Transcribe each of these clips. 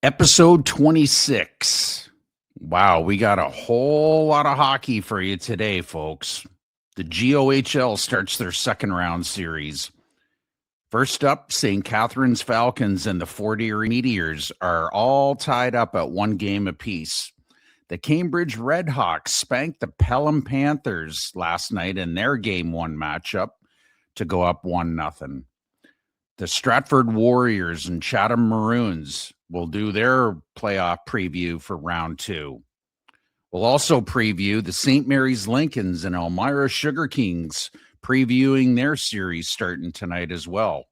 Episode 26. Wow, we got a whole lot of hockey for you today, folks. The GOHL starts their second round series. First up, St. Catharines Falcons and the Fort Erie Meteors are all tied up at one game apiece. The Cambridge RedHawks spanked the Pelham Panthers last night in their Game 1 matchup to go up 1-0. The Stratford Warriors and Chatham Maroons will do their playoff preview for round 2. We'll also preview the St. Mary's Lincolns and Elmira Sugar Kings, previewing their series starting tonight as well.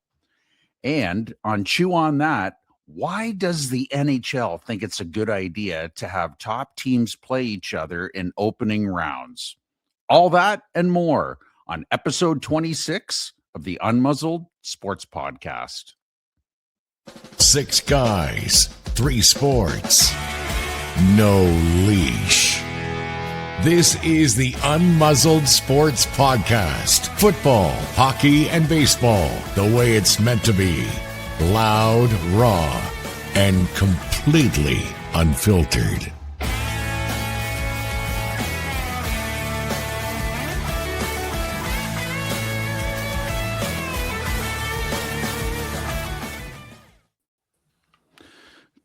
And on Chew on That, why does the NHL think it's a good idea to have top teams play each other in opening rounds? All that and more on episode 26 of the Unmuzzled Sports Podcast. 6 guys, 3 sports, no leash. This is the Unmuzzled Sports Podcast. Football, hockey, and baseball the way it's meant to be. Loud, raw, and completely unfiltered.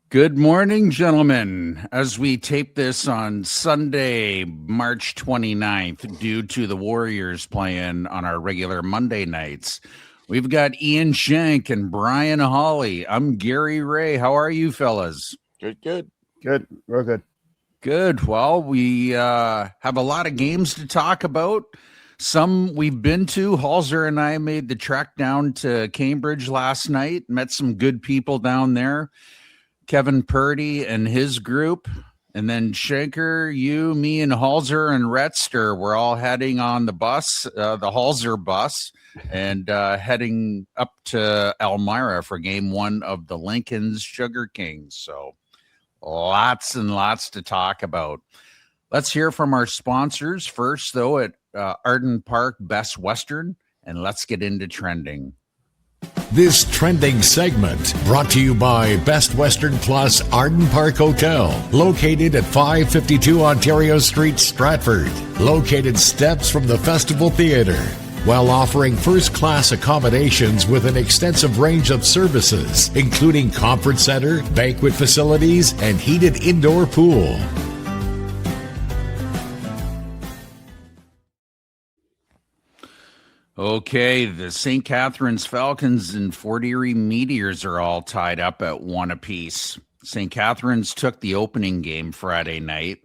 Good morning, gentlemen. As we tape this on Sunday, March 29th, due to the Warriors playing on our regular Monday nights, we've got Ian Shank and Brian Hawley. I'm Gary Ray. How are you, fellas? Good. Real good. Good. Well, we have a lot of games to talk about. Some we've been to. Halser and I made the trek down to Cambridge last night, met some good people down there. Kevin Purdy and his group, and then Shanker, you, me, and Halser and Retster were all heading on the bus, the Halser bus, and heading up to Elmira for Game 1 of the Lincoln's Sugar Kings. So lots and lots to talk about. Let's hear from our sponsors first, though, at Arden Park Best Western, and let's get into trending. This trending segment brought to you by Best Western Plus Arden Park Hotel, located at 552 Ontario Street, Stratford, located steps from the Festival Theatre, while offering first-class accommodations with an extensive range of services, including conference center, banquet facilities, and heated indoor pool. Okay, the St. Catharines Falcons and Fort Erie Meteors are all tied up at 1 apiece. St. Catharines took the opening game Friday night,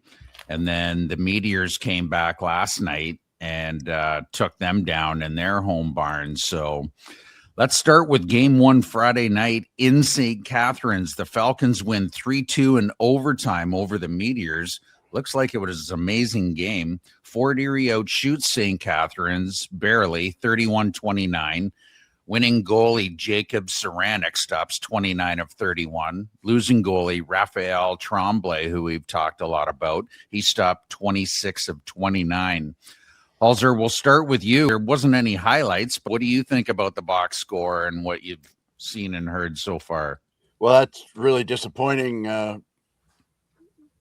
and then the Meteors came back last night and took them down in their home barn. So let's start with Game 1 Friday night in St. Catharines. The Falcons win 3-2 in overtime over the Meteors. Looks like it was an amazing game. Fort Erie outshoots St. Catharines barely, 31-29. Winning goalie Jacob Saranik stops 29 of 31. Losing goalie Raphael Tremblay, who we've talked a lot about, he stopped 26 of 29. Halser, we'll start with you. There wasn't any highlights, but what do you think about the box score and what you've seen and heard so far? Well, that's really disappointing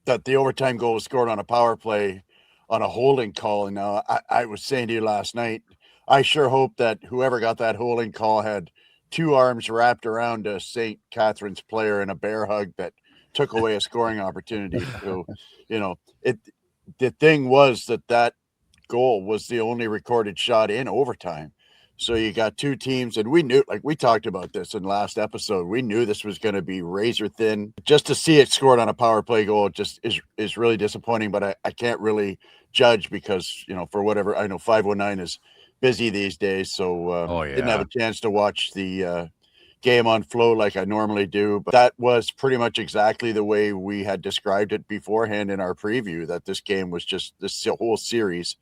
that the overtime goal was scored on a power play on a holding call. And I was saying to you last night, I sure hope that whoever got that holding call had 2 arms wrapped around a St. Catharines player in a bear hug that took away a scoring opportunity. So, the thing was that goal was the only recorded shot in overtime. So you got 2 teams, and we knew, like we talked about this in last episode, we knew this was going to be razor thin. Just to see it scored on a power play goal just is really disappointing, but I can't really judge because, for whatever, I know 519 is busy these days, so didn't have a chance to watch the game on Flow like I normally do. But that was pretty much exactly the way we had described it beforehand in our preview, that this game was just, this whole series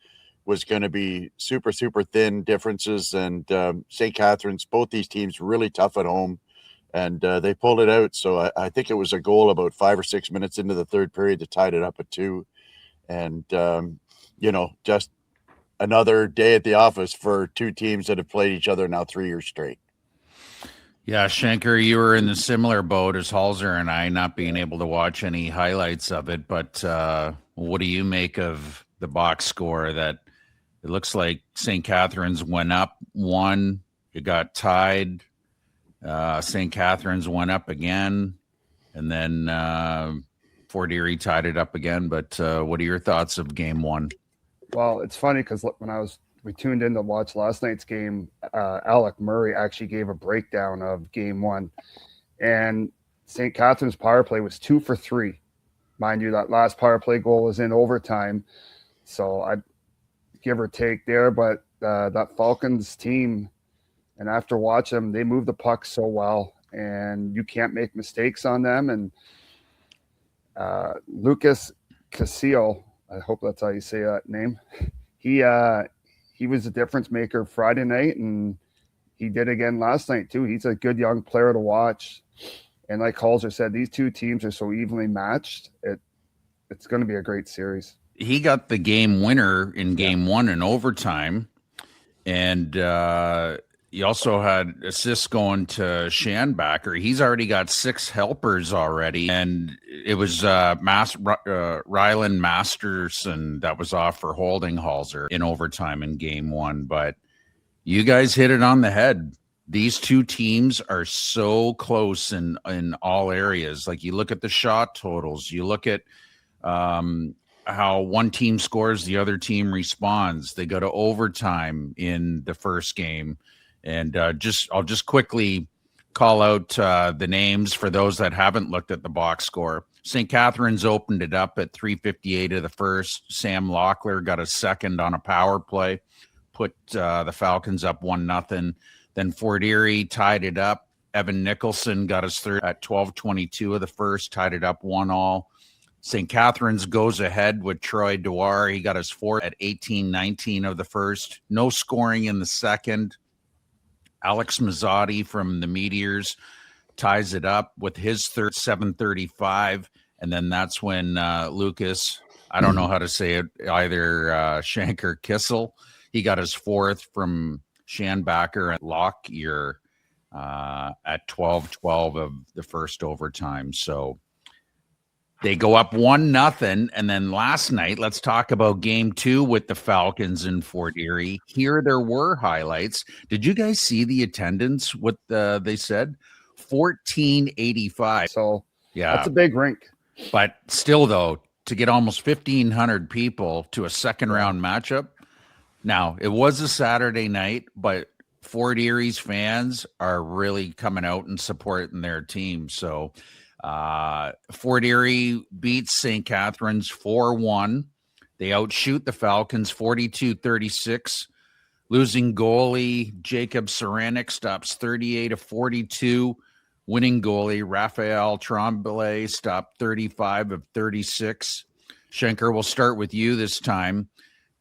was going to be super, super thin differences. And St. Catharines, both these teams really tough at home, and they pulled it out. So I think it was a goal about 5 or 6 minutes into the third period that tied it up at 2. And, just another day at the office for 2 teams that have played each other now 3 years straight. Yeah, Schenker, you were in the similar boat as Halser and I, not being able to watch any highlights of it. But what do you make of the box score that it looks like St. Catharines went up one, it got tied. St. Catharines went up again, and then Fort Erie tied it up again. But what are your thoughts of game one? Well, it's funny because when we tuned in to watch last night's game, Alec Murray actually gave a breakdown of game one, and St. Catharines' power play was 2 for 3. Mind you, that last power play goal was in overtime, so I give or take there. But that Falcons team, and after watching them, they move the puck so well, and you can't make mistakes on them. And Lucas Casillo, I hope that's how you say that name. He was a difference maker Friday night, and he did again last night too. He's a good young player to watch. And like Halser said, these two teams are so evenly matched. It's going to be a great series. He got the game winner in game one in overtime. And he also had assists going to Schanbacher. He's already got 6 helpers already. And it was Rylan Masterson that was off for holding Halser in overtime in game one. But you guys hit it on the head. These two teams are so close in all areas. Like you look at the shot totals, you look at how one team scores, the other team responds. They go to overtime in the first game. And I'll just quickly call out the names for those that haven't looked at the box score. St. Catharines opened it up at 3:58 of the first. Sam Locklear got a second on a power play, put the Falcons up 1-0. Then Fort Erie tied it up. Evan Nicholson got his third at 12:22 of the first, tied it up 1-1. St. Catharines goes ahead with Troy Dewar. He got his fourth at 18:19 of the first. No scoring in the second. Alex Mazzotti from the Meteors ties it up with his third, 7:35. And then that's when Lucas, I don't know how to say it, either Schenker Kissel, he got his fourth from Schanbacher and Lockyer at 12:12 of the first overtime. So they go up 1-0. And then last night, let's talk about game 2 with the Falcons in Fort Erie. Here there were highlights. Did you guys see the attendance? What they said? 1485. So yeah, that's a big rink. But still, though, to get almost 1,500 people to a second round matchup. Now, it was a Saturday night, but Fort Erie's fans are really coming out and supporting their team. So Fort Erie beats St. Catharines 4-1. They outshoot the Falcons 42-36. Losing goalie Jacob Saranik stops 38-42. Winning goalie Raphael Tremblay stopped 35 of 36. Schenker, we'll start with you this time.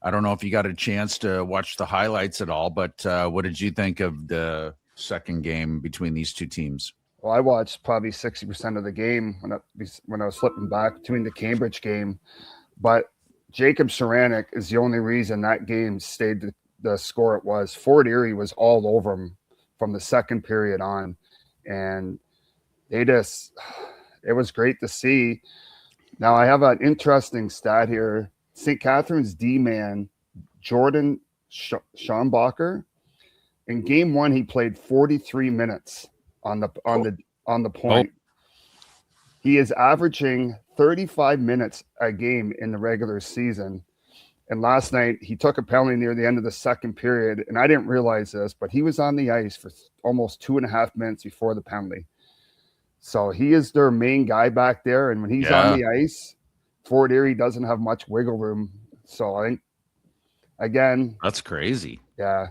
I don't know if you got a chance to watch the highlights at all, but what did you think of the second game between these two teams? Well, I watched probably 60% of the game when I was flipping back between the Cambridge game. But Jacob Saranik is the only reason that game stayed the score it was. Fort Erie was all over him from the second period on. And it was great to see. Now, I have an interesting stat here. St. Catharines D-man Jordan Schombacher, in game 1, he played 43 minutes on the point. He is averaging 35 minutes a game in the regular season. And last night he took a penalty near the end of the second period. And I didn't realize this, but he was on the ice for almost 2.5 minutes before the penalty. So he is their main guy back there. And when he's on the ice, Fort Erie doesn't have much wiggle room. So I think, again, that's crazy. Yeah.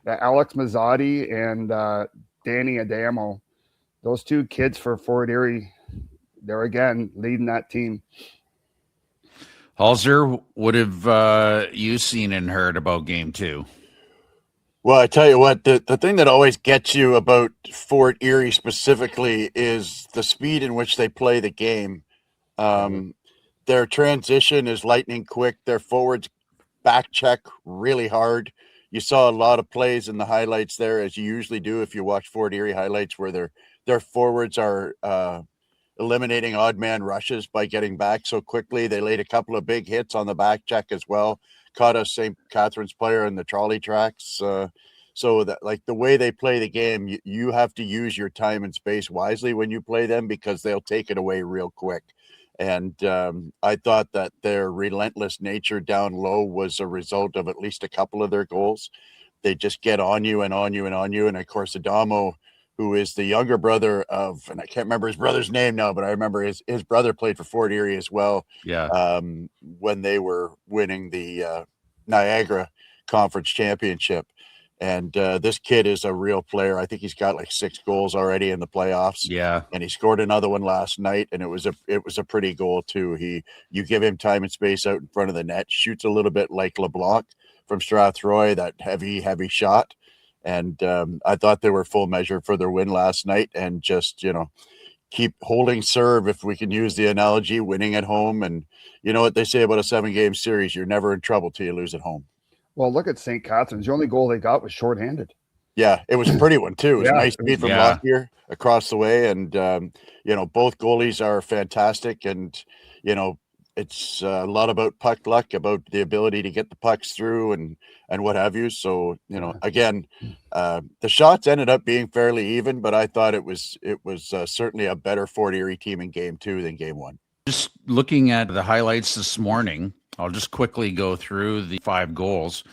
Alex Mazzotti and Danny Adamo, those two kids for Fort Erie, they're again leading that team. Halser, what have you seen and heard about game 2? Well, I tell you what, the thing that always gets you about Fort Erie specifically is the speed in which they play the game. Their transition is lightning quick. Their forwards back check really hard. you saw a lot of plays in the highlights there, as you usually do if you watch Fort Erie highlights, where their forwards are eliminating odd man rushes by getting back so quickly. They laid a couple of big hits on the back check as well, caught a St. Catharines player in the trolley tracks. So that, like, the way they play the game, you have to use your time and space wisely when you play them, because they'll take it away real quick. And I thought that their relentless nature down low was a result of at least a couple of their goals. They just get on you and on you and on you. And of course, Adamo, who is the younger brother of, and I can't remember his brother's name now, but I remember his brother played for Fort Erie as well. Yeah. When they were winning the Niagara Conference Championship. And this kid is a real player. I think he's got like 6 goals already in the playoffs. Yeah. And he scored another one last night, and it was a pretty goal too. You give him time and space out in front of the net, shoots a little bit like LeBlanc from Strathroy, that heavy shot. And I thought they were full measure for their win last night, and just, keep holding serve, if we can use the analogy, winning at home. And you know what they say about a 7-game series, you're never in trouble till you lose at home. Well, look at St. Catharines. The only goal they got was shorthanded. Yeah, it was a pretty one too. It was a nice beat from Lockyer across the way. And both goalies are fantastic. And it's a lot about puck luck, about the ability to get the pucks through and what have you. So, again, the shots ended up being fairly even, but I thought it was certainly a better Fort Erie team in game 2 than game 1. Just looking at the highlights this morning, I'll just quickly go through the 5 goals.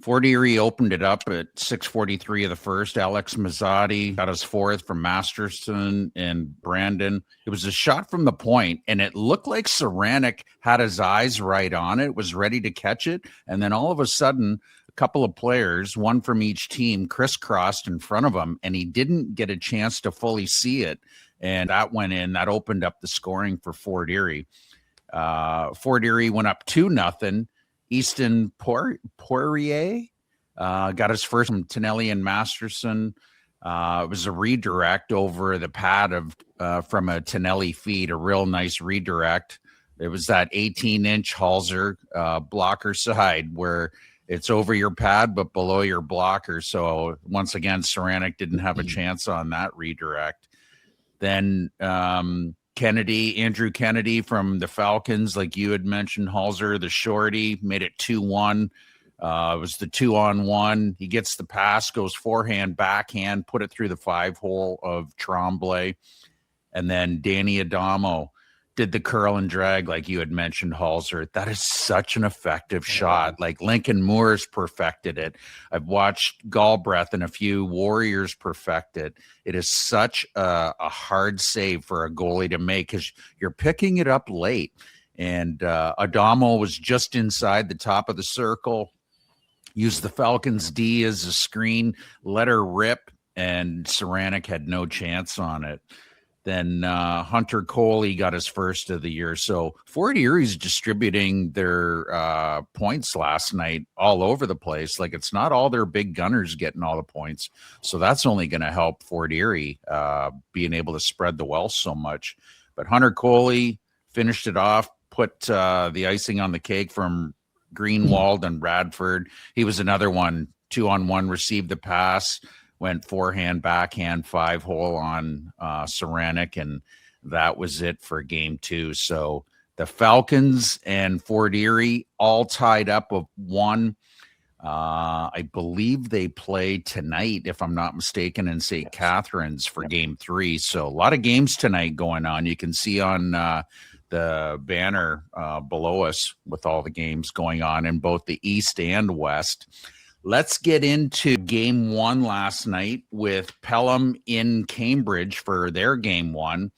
Fort Erie opened it up at 6:43 of the first. Alex Mazzotti got his 4th from Masterson and Brandon. It was a shot from the point, and it looked like Saranac had his eyes right on it, was ready to catch it. And then all of a sudden, a couple of players, one from each team, crisscrossed in front of him, and he didn't get a chance to fully see it. And that went in. That opened up the scoring for Fort Erie. Fort Erie went up 2-0. Easton Poirier got his first from Tonelli and Masterson. It was a redirect over the pad from a Tonelli feed, a real nice redirect. It was that 18-inch Halser blocker side where it's over your pad but below your blocker. So once again, Saranac didn't have a chance on that redirect. Then Andrew Kennedy from the Falcons, like you had mentioned, Halser, the shorty, made it 2-1. It was the 2-on-1. He gets the pass, goes forehand, backhand, put it through the 5-hole of Tremblay. And then Danny Adamo did the curl and drag, like you had mentioned, Halser. That is such an effective shot. Like Lincoln Moores perfected it. I've watched Galbraith and a few Warriors perfect it. It is such a hard save for a goalie to make because you're picking it up late. And Adamo was just inside the top of the circle, used the Falcons D as a screen, let her rip, and Saranac had no chance on it. Then Hunter Coley got his first of the year. So Fort Erie's distributing their points last night all over the place. Like, it's not all their big gunners getting all the points. So that's only going to help Fort Erie being able to spread the wealth so much. But Hunter Coley finished it off, put the icing on the cake from Greenwald and Radford. He was another one, 2-on-1, received the pass, went forehand, backhand, 5-hole on Saranac, and that was it for game 2. So the Falcons and Fort Erie all tied up of 1. I believe they play tonight, if I'm not mistaken, in St. Catharines for game 3. So a lot of games tonight going on. You can see on the banner below us with all the games going on in both the East and West. Let's get into game 1 last night with Pelham in Cambridge for their game 1.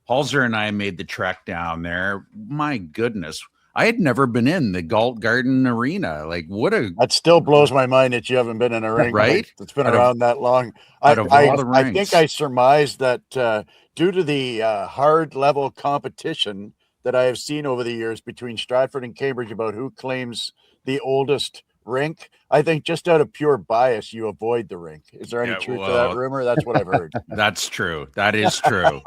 Halser and I made the trek down there. My goodness. I had never been in the Galt Garden Arena. Like, that still blows my mind that you haven't been in a ring, right? It's been around that long. I think I surmised that due to the hard level competition that I have seen over the years between Stratford and Cambridge about who claims the oldest rink. I think just out of pure bias, you avoid the rink. Is there any truth to that rumor? That's what I've heard. That's true. That is true.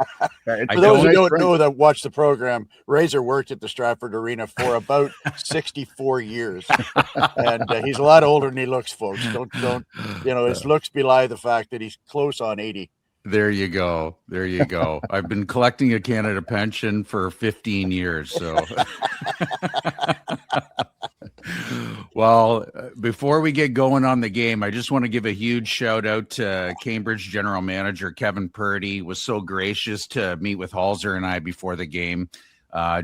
For those who don't know that watch the program, Razor worked at the Stratford Arena for about 64 years, and he's a lot older than he looks, folks. Don't his looks belie the fact that he's close on 80. There you go. There you go. I've been collecting a Canada pension for 15 years. So, well, before we get going on the game, I just want to give a huge shout out to Cambridge General Manager Kevin Purdy. Was so gracious to meet with Halser and I before the game.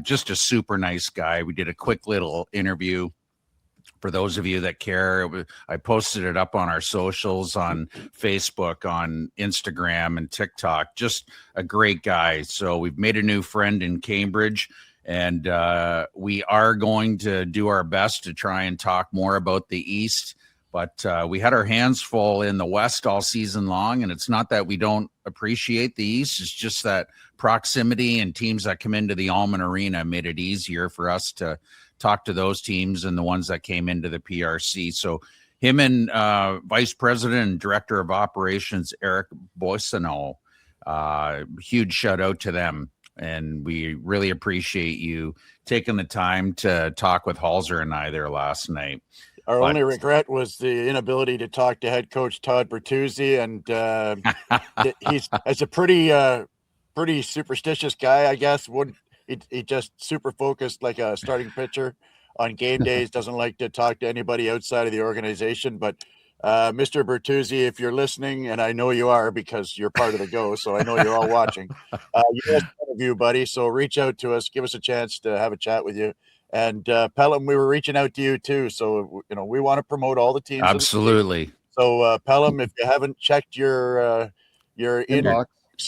Just a super nice guy. We did a quick little interview. For those of you that care, I posted it up on our socials, on Facebook, on Instagram, and TikTok. Just a great guy. So we've made a new friend in Cambridge, and we are going to do our best to try and talk more about the East. But we had our hands full in the West all season long, and it's not that we don't appreciate the East. It's just that proximity and teams that come into the Almond Arena made it easier for us to talk to those teams and the ones that came into the PRC. So him and Vice President and Director of Operations, Eric Boissonneau, huge shout out to them. And we really appreciate you taking the time to talk with Halser and I there last night. Our only regret was the inability to talk to head coach Todd Bertuzzi, and he's a pretty superstitious guy, I guess. He just super focused like a starting pitcher on game days, doesn't like to talk to anybody outside of the organization. But Mr. Bertuzzi, if you're listening, and I know you are because you're part of the Go, so I know you're all watching, you guys interview, buddy. So reach out to us, give us a chance to have a chat with you. And Pelham, we were reaching out to you too. So, we want to promote all the teams. Absolutely. So Pelham, if you haven't checked your inbox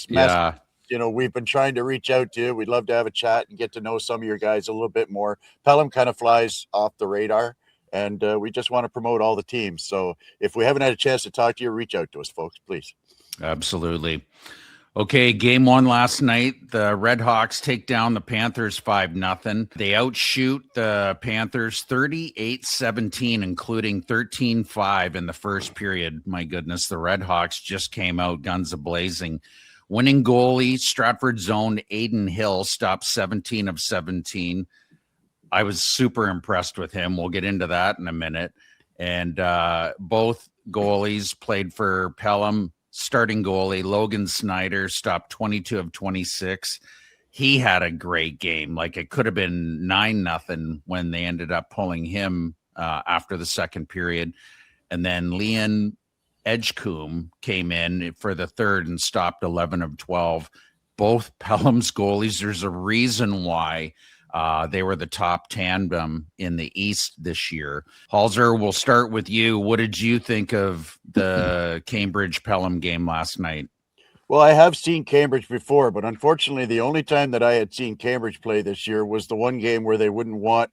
message, we've been trying to reach out to you. We'd love to have a chat and get to know some of your guys a little bit more. Pelham kind of flies off the radar, and we just want to promote all the teams. So if we haven't had a chance to talk to you, reach out to us, folks, please. Absolutely. Okay, game one last night. The RedHawks take down the Panthers 5-0. They outshoot the Panthers 38-17, including 13-5 in the first period. My goodness, the RedHawks just came out guns a-blazing. Winning goalie, Stratford's own Aiden Hill, stopped 17 of 17. I was super impressed with him. We'll get into that in a minute. And both goalies played for Pelham. Starting goalie, Logan Snyder, stopped 22 of 26. He had a great game. Like, it could have been 9-0 when they ended up pulling him after the second period. And then Leon Edgecombe came in for the third and stopped 11 of 12. Both Pelham's goalies, there's a reason why they were the top tandem in the East this year. Halser, we'll start with you. What did you think of the Cambridge-Pelham game last night? Well, I have seen Cambridge before, but unfortunately the only time that I had seen Cambridge play this year was the one game where they wouldn't want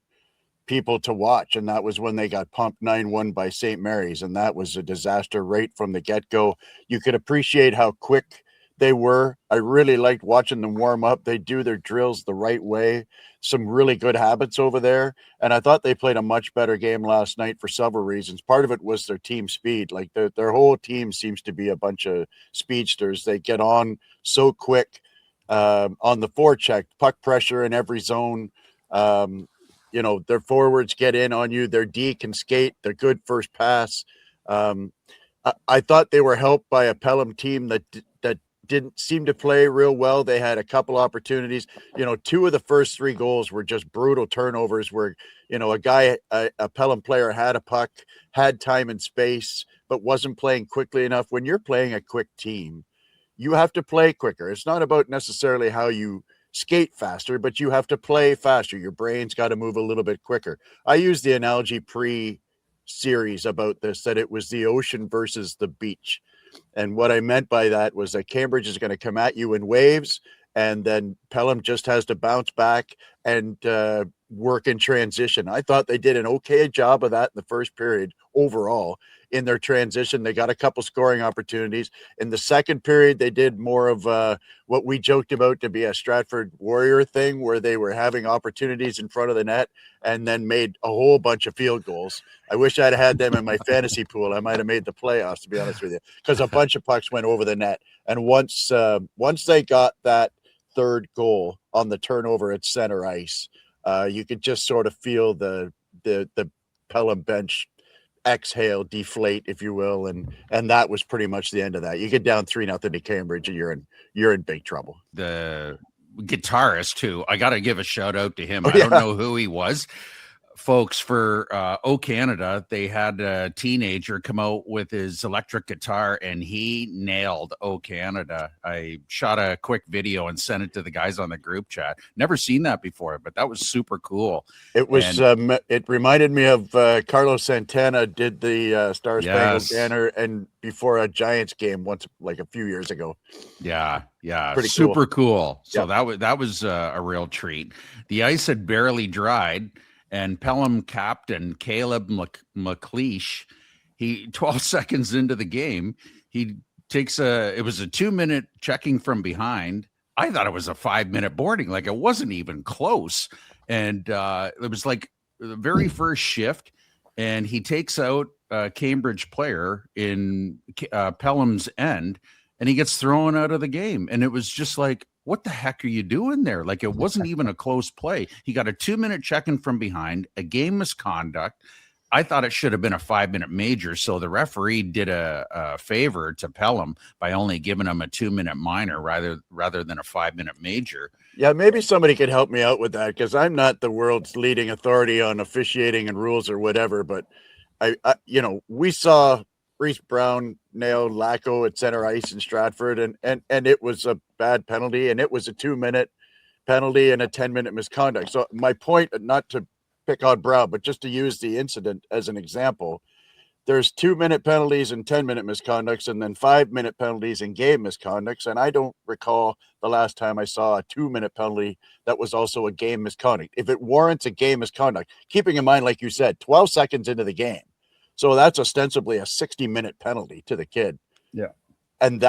people to watch, and that was when they got pumped 9-1 by St. Mary's, and that was a disaster right from the get-go. You could appreciate how quick they were. I really liked watching them warm up. They do their drills the right way. Some really good habits over there, and I thought they played a much better game last night for several reasons. Part of it was their team speed. Like, their whole team seems to be a bunch of speedsters. They get on so quick on the forecheck, puck pressure in every zone. Their forwards get in on you. Their D can skate. They're good first pass. I thought they were helped by a Pelham team that didn't seem to play real well. They had a couple opportunities. Two of the first three goals were just brutal turnovers where, a Pelham player had a puck, had time and space, but wasn't playing quickly enough. When you're playing a quick team, you have to play quicker. It's not about necessarily how you skate faster, but you have to play faster. Your brain's got to move a little bit quicker. I used the analogy pre-series about this, that it was the ocean versus the beach. And what I meant by that was that Cambridge is going to come at you in waves, and then Pelham just has to bounce back and work in transition. I thought they did an okay job of that in the first period overall. in their transition. They got a couple scoring opportunities. In the second period, they did more of what we joked about to be a Stratford Warrior thing, where they were having opportunities in front of the net and then made a whole bunch of field goals. I wish I'd had them in my fantasy pool. I might have made the playoffs, to be honest with you, because a bunch of pucks went over the net. And once they got that third goal on the turnover at center ice, you could just sort of feel the Pelham bench exhale, deflate, if you will, and that was pretty much the end of that. You get down 3-0 to Cambridge, and you're in big trouble. The guitarist too, I got to give a shout out to him. Oh, I don't know who he was. Folks, for O Canada, they had a teenager come out with his electric guitar, and he nailed O Canada. I shot a quick video and sent it to the guys on the group chat. Never seen that before, but that was super cool. It was. It reminded me of Carlos Santana did the Star Spangled Banner, and before a Giants game once, like a few years ago. Yeah, pretty super cool. So that was a real treat. The ice had barely dried. And Pelham captain Caleb McLeish, 12 seconds into the game, he takes it was a 2-minute checking from behind. I thought it was a 5-minute boarding, like it wasn't even close. And it was like the very first shift, and he takes out a Cambridge player in Pelham's end, and he gets thrown out of the game. And it was just like, what the heck are you doing there? Like, it wasn't even a close play. He got a 2-minute check-in from behind, a game misconduct. I thought it should have been a 5-minute major. So the referee did a favor to Pelham by only giving him a 2-minute minor rather than a 5-minute major. Yeah, maybe somebody could help me out with that, because I'm not the world's leading authority on officiating and rules or whatever. But I we saw Reese Brown nailed Lacko at center ice in Stratford, and it was a bad penalty, and it was a 2-minute penalty and a 10-minute misconduct. So my point, not to pick on Brown, but just to use the incident as an example, there's 2-minute penalties and 10-minute misconducts, and then 5-minute penalties and game misconducts. And I don't recall the last time I saw a 2-minute penalty that was also a game misconduct. If it warrants a game misconduct, keeping in mind, like you said, 12 seconds into the game. So that's ostensibly a 60-minute penalty to the kid. Yeah. And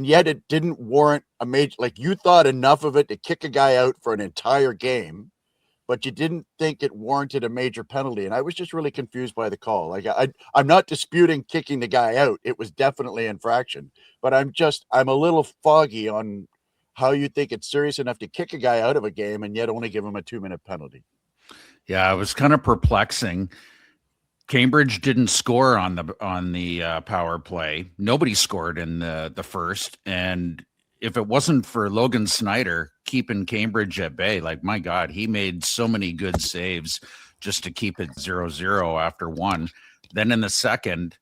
yet it didn't warrant a major, like, you thought enough of it to kick a guy out for an entire game, but you didn't think it warranted a major penalty. And I was just really confused by the call. Like, I'm not disputing kicking the guy out. It was definitely infraction, but I'm a little foggy on how you think it's serious enough to kick a guy out of a game and yet only give him a 2-minute penalty. Yeah, it was kind of perplexing. Cambridge didn't score on the power play. Nobody scored in the first. And if it wasn't for Logan Snyder keeping Cambridge at bay, like, my God, he made so many good saves just to keep it 0-0 after one. Then in the second,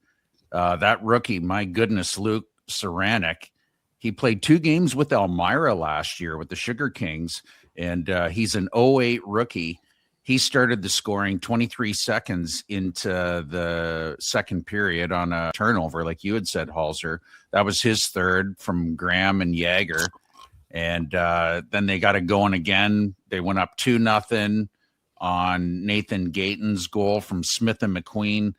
that rookie, my goodness, Luke Saranic, he played 2 games with Elmira last year with the Sugar Kings, and he's an 08 rookie. He started the scoring 23 seconds into the second period on a turnover, like you had said, Halser. That was his third from Graham and Yager. And then they got it going again. They went up 2-0 on Nathan Gayton's goal from Smith and McQueen.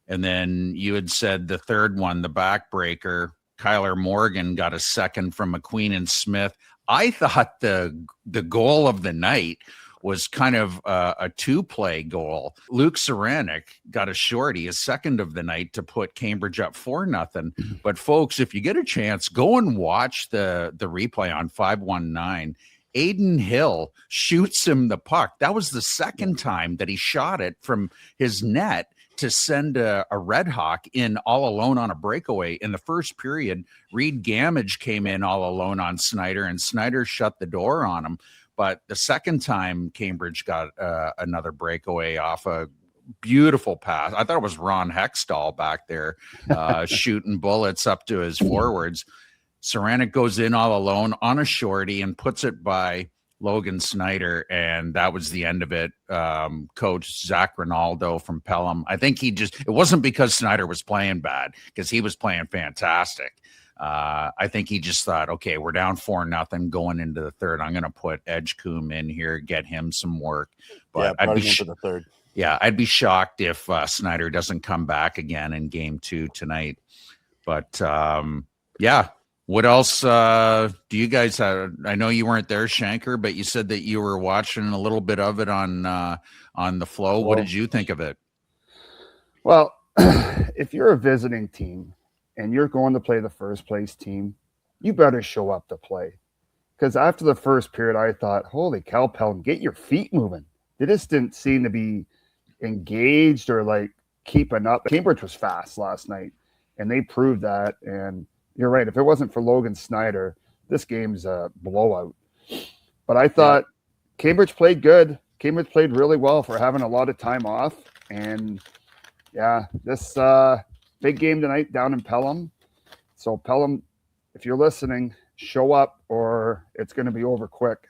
And then you had said the third one, the backbreaker, Kyler Morgan got a second from McQueen and Smith. I thought the goal of the night was kind of a 2-play goal. Luke Saranic got a shorty, a second of the night, to put Cambridge up 4-0. But folks, if you get a chance, go and watch the replay on 519. Aiden Hill shoots him the puck. That was the second time that he shot it from his net to send a RedHawk in all alone on a breakaway. In the first period, Reed Gamage came in all alone on Snyder, and Snyder shut the door on him. But the second time Cambridge got another breakaway off a beautiful pass. I thought it was Ron Hextall back there shooting bullets up to his forwards. Saranic goes in all alone on a shorty and puts it by Logan Snyder, and that was the end of it. Coach Zach Ronaldo from Pelham, I think it wasn't because Snyder was playing bad, because he was playing fantastic. I think he just thought, okay, we're down 4-0 going into the third. I'm going to put Edgecombe in here, get him some work. But I'd be the third. Yeah, I'd be shocked if Snyder doesn't come back again in game 2 tonight. But yeah, what else do you guys have? I know you weren't there, Shanker, but you said that you were watching a little bit of it on the flow. What did you think of it? Well, if you're a visiting team and you're going to play the first place team, you better show up to play. Because after the first period, I thought, holy cow, Pelham, get your feet moving. They just didn't seem to be engaged or like keeping up. Cambridge was fast last night, and they proved that. And you're right. If it wasn't for Logan Snyder, this game's a blowout. But I thought Cambridge played good. Cambridge played really well for having a lot of time off. And yeah, this big game tonight down in Pelham. So Pelham, if you're listening, show up or it's going to be over quick.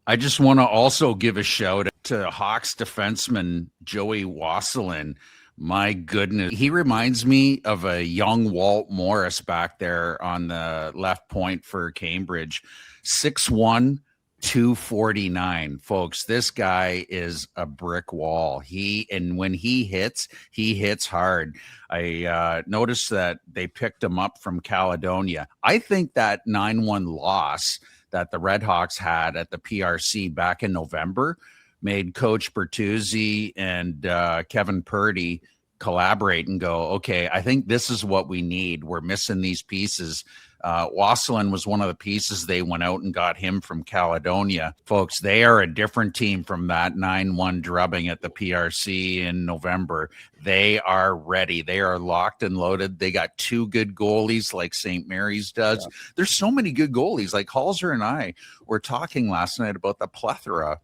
I just want to also give a shout out to Hawks defenseman Joey Wasselin. My goodness, he reminds me of a young Walt Morris back there on the left point for Cambridge. 6'1", 249. Folks, this guy is a brick wall. When he hits hard. I noticed that they picked him up from Caledonia. I think that 9-1 loss that the RedHawks had at the PRC back in November made Coach Bertuzzi and Kevin Purdy collaborate and go, okay, I think this is what we need. We're missing these pieces. Wasselin was one of the pieces. They went out and got him from Caledonia. Folks, they are a different team from that 9-1 drubbing at the PRC in November. They are ready. They are locked and loaded. They got 2 good goalies like St. Mary's does. Yeah. There's so many good goalies. Like Halser and I were talking last night about the plethora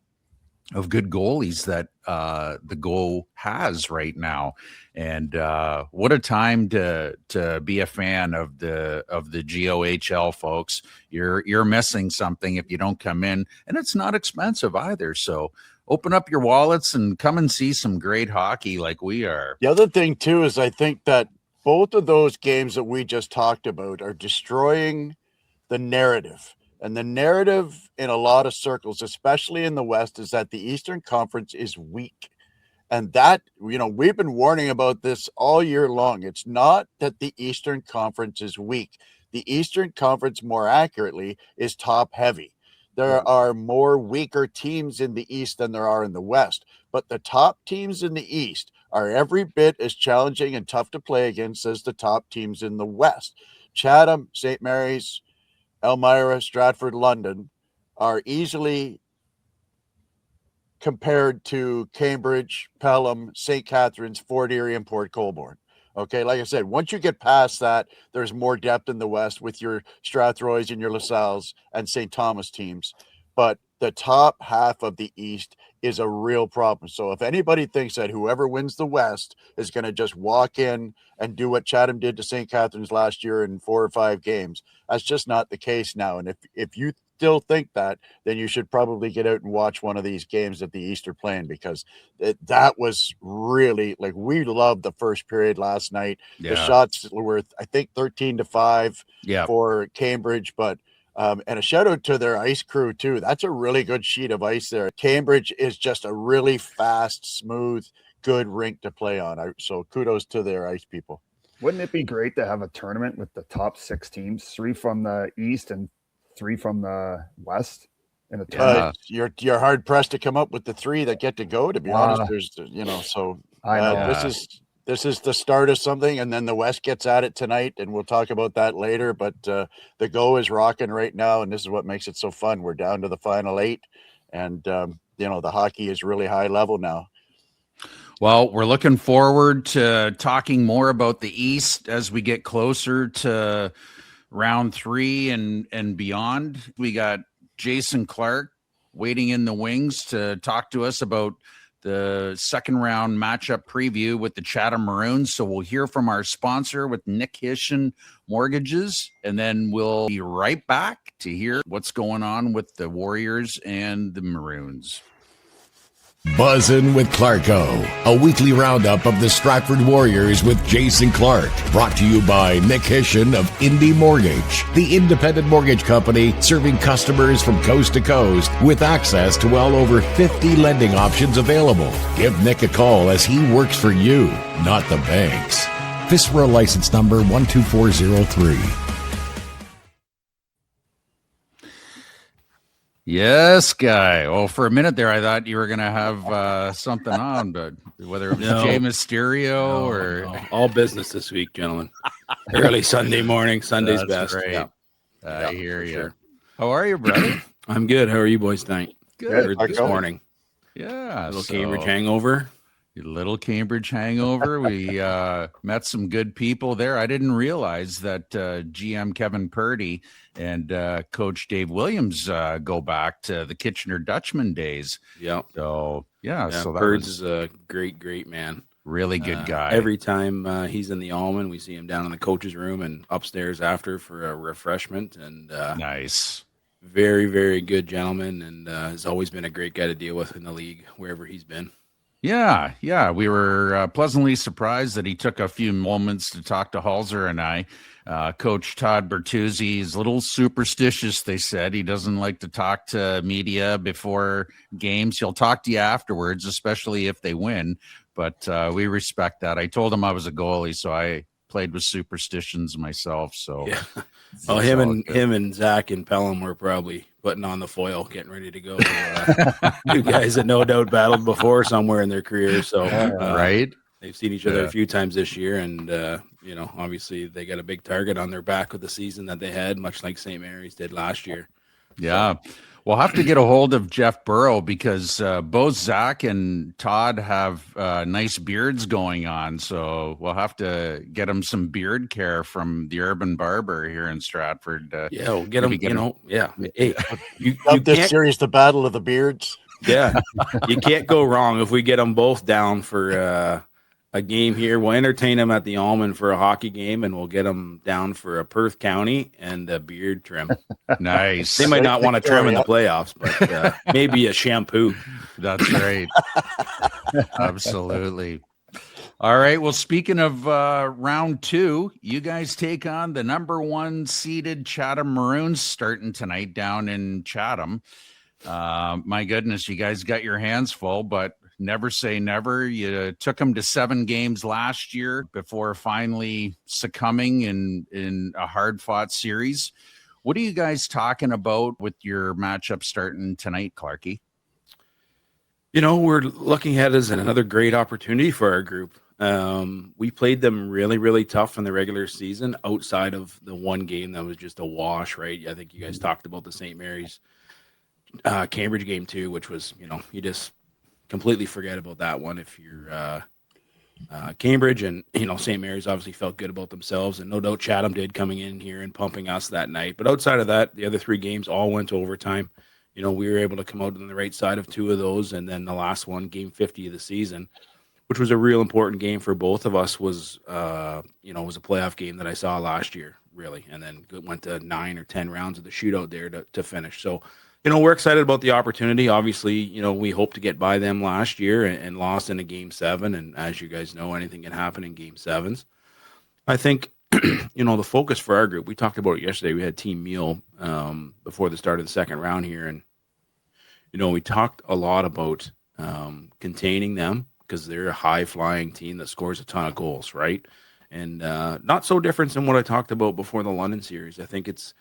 of good goalies that the GOHL has right now. And what a time to be a fan of the GOHL, folks. You're missing something if you don't come in, and it's not expensive either. So open up your wallets and come and see some great hockey like we are. The other thing too is I think that both of those games that we just talked about are destroying the narrative. And the narrative in a lot of circles, especially in the West, is that the Eastern Conference is weak. And that, we've been warning about this all year long. It's not that the Eastern Conference is weak. The Eastern Conference, more accurately, is top heavy. There are more weaker teams in the East than there are in the West. But the top teams in the East are every bit as challenging and tough to play against as the top teams in the West. Chatham, St. Mary's, Elmira, Stratford, London are easily compared to Cambridge, Pelham, St. Catharines, Fort Erie, and Port Colborne. Okay, like I said, once you get past that, there's more depth in the West with your Strathroys and your LaSalle's and St. Thomas teams. But the top half of the East is a real problem. So if anybody thinks that whoever wins the West is going to just walk in and do what Chatham did to St. Catharines last year in 4 or 5 games, that's just not the case now. And if you still think that, then you should probably get out and watch one of these games that the East are playing, because that was really, like, we loved the first period last night. Yeah. The shots were, I think, 13-5 for Cambridge, but and a shout out to their ice crew too. That's a really good sheet of ice there. Cambridge is just a really fast, smooth, good rink to play on. So kudos to their ice people. Wouldn't it be great to have a tournament with the top 6 teams, 3 from the East and 3 from the West in a tournament? You're hard pressed to come up with the 3 that get to go, to be honest. There's, so I know. This is the start of something, and then the West gets at it tonight, and we'll talk about that later. But the GO is rocking right now, and this is what makes it so fun. We're down to the final 8, and the hockey is really high level now. Well, we're looking forward to talking more about the East as we get closer to round 3 and beyond. We got Jason Clark waiting in the wings to talk to us about the second round matchup preview with the Chatham Maroons. So we'll hear from our sponsor with Nick Hishin Mortgages, and then we'll be right back to hear what's going on with the Warriors and the Maroons. Buzzin' with Clarko, a weekly roundup of the Stratford Warriors with Jason Clark. Brought to you by Nick Hishin of Indy Mortgage, the independent mortgage company serving customers from coast to coast with access to well over 50 lending options available. Give Nick a call as he works for you, not the banks. FISRA license number 12403. Yes, Guy. Oh, for a minute there, I thought you were going to have something on, but whether it was Jay Mysterio or... No. All business this week, gentlemen. Early Sunday morning. Sunday's That's best. right. Yeah. I hear you. Sure. How are you, brother? I'm good. How are you boys tonight? Good. This morning. Yeah. Little Cambridge hangover. Little Cambridge hangover. We met some good people there. I didn't realize that GM Kevin Purdy and Coach Dave Williams go back to the Kitchener Dutchman days. Yeah. So so that Purds was is a great man. really good guy. Every time he's in the Almond, we see him down in the coach's room and upstairs after for a refreshment. And nice. Very, very good gentleman, and has always been a great guy to deal with in the league wherever he's been. Yeah. We were pleasantly surprised that he took a few moments to talk to Halser and I. Coach Todd Bertuzzi is a little superstitious, they said. He doesn't like to talk to media before games. He'll talk to you afterwards, especially if they win. But we respect that. I told him I was a goalie, so I played with superstitions myself. So yeah. Well, him and Zach and Pelham were probably putting on the foil, getting ready to go. Two guys that no doubt battled before somewhere in their career. So right. They've seen each other a few times this year, and obviously they got a big target on their back with the season that they had, much like St. Mary's did last year. Yeah. We'll have to get a hold of Jeff Burrow because both Zach and Todd have nice beards going on. So we'll have to get him some beard care from the Urban Barber here in Stratford. We'll get him, yeah. Hey, you this series, the Battle of the Beards. Yeah, you can't go wrong if we get them both down for a game here. We'll entertain them at the Almond for a hockey game, and we'll get them down for a Perth County and a beard trim. Nice. They might not want to trim in the playoffs, but maybe a shampoo. That's great. Absolutely. All right. Well, speaking of round 2, you guys take on the number 1 seeded Chatham Maroons starting tonight down in Chatham. My goodness, you guys got your hands full, but never say never. You took them to 7 games last year before finally succumbing in a hard-fought series. What are you guys talking about with your matchup starting tonight, Clarky? We're looking at it as another great opportunity for our group. We played them really, really tough in the regular season outside of the one game that was just a wash, right? I think you guys talked about the St. Mary's Cambridge game too, which was, you just completely forget about that one if you're Cambridge, and St. Mary's obviously felt good about themselves, and no doubt Chatham did coming in here and pumping us that night. But outside of that, the other 3 games all went to overtime. We were able to come out on the right side of 2 of those, and then the last one, game 50 of the season, which was a real important game for both of us, was was a playoff game that I saw last year, really, and then went to 9 or 10 rounds of the shootout there to finish. So we're excited about the opportunity. Obviously, we hope to get by them last year and lost in a game 7. And as you guys know, anything can happen in game 7s. I think, the focus for our group, we talked about it yesterday. We had team meal before the start of the second round here. And, we talked a lot about containing them because they're a high flying team that scores a ton of goals, right? And not so different than what I talked about before the London series. I think it's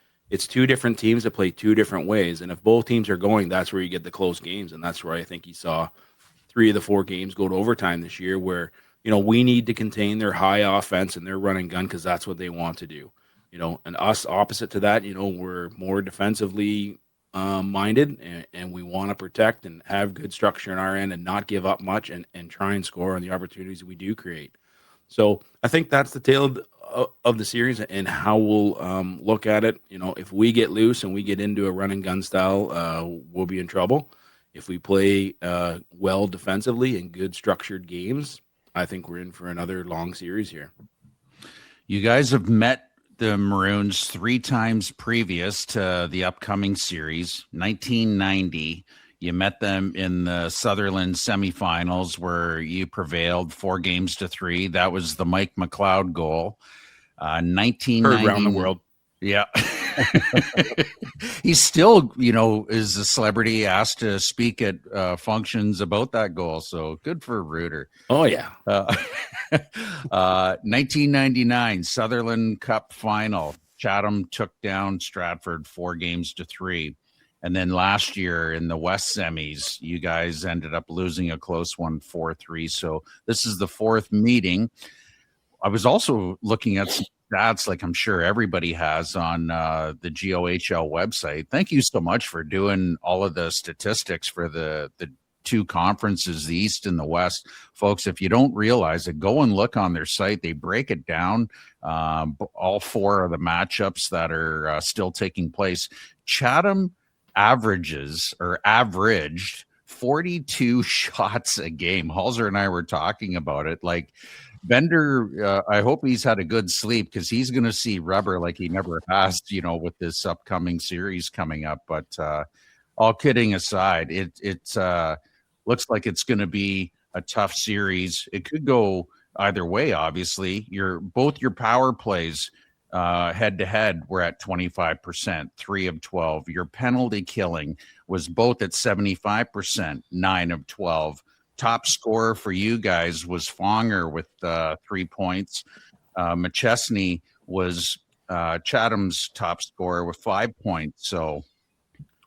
2 different teams that play 2 different ways. And if both teams are going, that's where you get the close games. And that's where I think you saw 3 of the 4 games go to overtime this year where, we need to contain their high offense and their running gun because that's what they want to do. And us opposite to that, we're more defensively minded and we want to protect and have good structure in our end and not give up much and try and score on the opportunities we do create. So I think that's the tale of the series and how we'll look at it. If we get loose and we get into a run and gun style, we'll be in trouble. If we play well defensively and good structured games, I think we're in for another long series here. You guys have met the Maroons 3 times previous to the upcoming series. 1990, You met them in the Sutherland semifinals where you prevailed 4-3. That was the Mike McLeod goal. Heard 1990 around the world. Yeah. He's still, is a celebrity, asked to speak at functions about that goal. So good for Reuter. Oh, yeah. 1999 Sutherland Cup final. Chatham took down Stratford 4-3. And then last year in the West semis, you guys ended up losing a close one, 4-3. So this is the fourth meeting. I was also looking at some stats, like I'm sure everybody has on the GOHL website. Thank you so much for doing all of the statistics for the two conferences, the East and the West. Folks, if you don't realize it, go and look on their site. They break it down, all four of the matchups that are still taking place. Chatham averaged 42 shots a game. Halser and I were talking about it. Like, Bender, I hope he's had a good sleep, because he's going to see rubber like he never has, with this upcoming series coming up. But all kidding aside, it looks like it's going to be a tough series. It could go either way, obviously. Both your power plays head-to-head were at 25%, 3 of 12. Your penalty killing was both at 75%, 9 of 12. Top scorer for you guys was Fonger with 3 points. McChesney was Chatham's top scorer with 5 points. So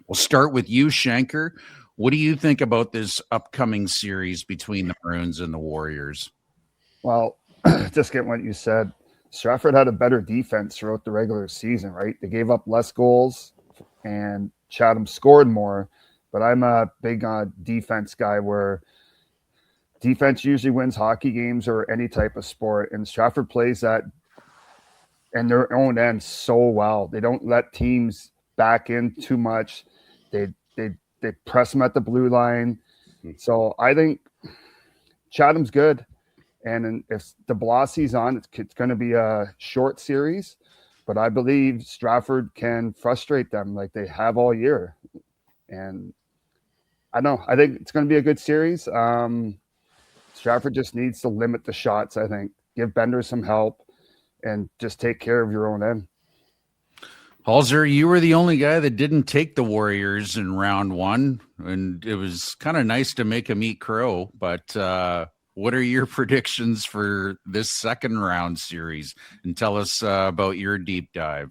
we'll start with you, Shanker. What do you think about this upcoming series between the Maroons and the Warriors? Well, just getting what you said, Stratford had a better defense throughout the regular season, right? They gave up less goals and Chatham scored more. But I'm a big defense guy, where defense usually wins hockey games or any type of sport. And Stratford plays that in their own end so well. They don't let teams back in too much. They press them at the blue line. So I think Chatham's good. And if de Blasi's on, it's going to be a short series. But I believe Stratford can frustrate them like they have all year. And I don't know. I think it's going to be a good series. Stratford just needs to limit the shots, I think. Give Bender some help and just take care of your own end. Halser, you were the only guy that didn't take the Warriors in round one, and it was kind of nice to make him eat crow. But what are your predictions for this second round series? And tell us about your deep dive.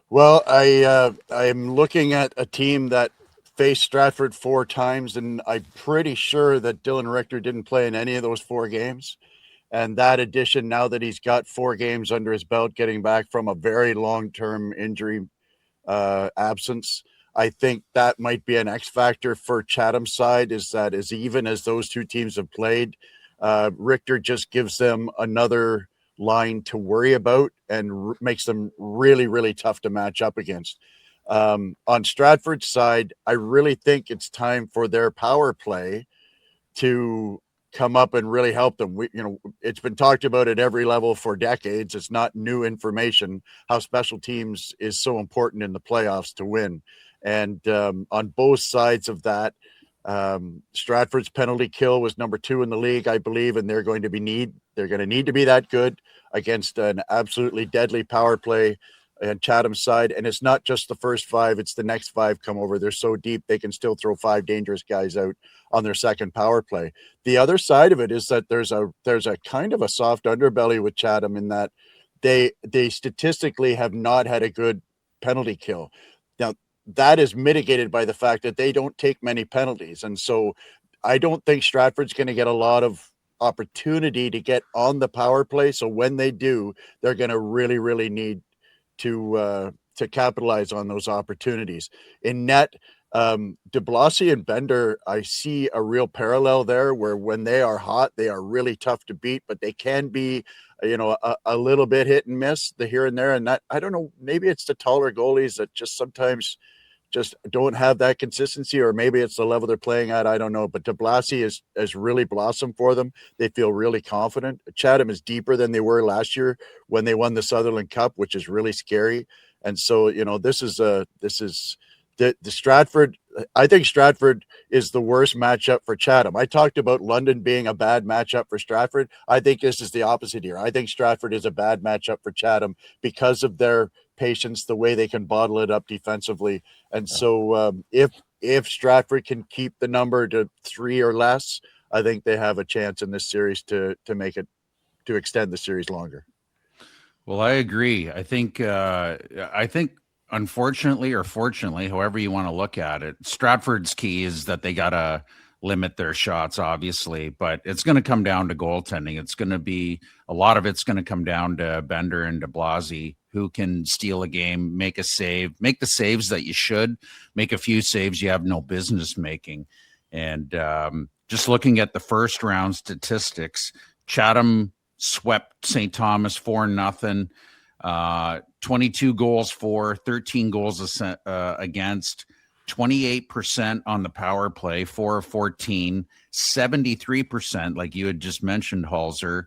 Well, I'm looking at a team that faced Stratford 4 times, and I'm pretty sure that Dylan Richter didn't play in any of those 4 games. And that addition, now that he's got 4 games under his belt, getting back from a very long-term injury absence, I think that might be an X factor for Chatham's side, is that as even as those two teams have played, Richter just gives them another line to worry about and makes them really, really tough to match up against. On Stratford's side, I really think it's time for their power play to come up and really help them. It's been talked about at every level for decades. It's not new information how special teams is so important in the playoffs to win. And on both sides of that, Stratford's penalty kill was number 2 in the league, I believe, and they're going to need to be that good against an absolutely deadly power play on Chatham's side. And it's not just the first 5, it's the next 5 come over. They're so deep they can still throw 5 dangerous guys out on their second power play. The other side of it is that there's a kind of a soft underbelly with Chatham, in that they statistically have not had a good penalty kill. Now, that is mitigated by the fact that they don't take many penalties. And so I don't think Stratford's going to get a lot of opportunity to get on the power play. So when they do, they're going to really, really need to capitalize on those opportunities. In net, de Blasi and Bender, I see a real parallel there, where when they are hot, they are really tough to beat, but they can be, a little bit hit and miss the here and there. And that, I don't know, maybe it's the taller goalies that just sometimes just don't have that consistency, or maybe it's the level they're playing at. I don't know, but de Blasi has really blossomed for them. They feel really confident. Chatham is deeper than they were last year when they won the Sutherland Cup, which is really scary. And so, this is the Stratford I think Stratford is the worst matchup for Chatham. I talked about London being a bad matchup for Stratford. I think this is the opposite here. I think Stratford is a bad matchup for Chatham because of their patience, the way they can bottle it up defensively. And so if Stratford can keep the number to 3 or less, I think they have a chance in this series to make it, to extend the series longer. Well, I agree. I think unfortunately or fortunately, however you want to look at it, Stratford's key is that they got to limit their shots, obviously, but it's going to come down to goaltending. It's going to be a lot of it's going to come down to Bender and de Blasi, who can steal a game, make a save, make the saves that you should, make a few saves you have no business making. And just looking at the first round statistics, Chatham swept St. Thomas 4-0, 22 goals for, 13 goals against, 28% on the power play, 4 of 14, 73%, like you had just mentioned, Halser.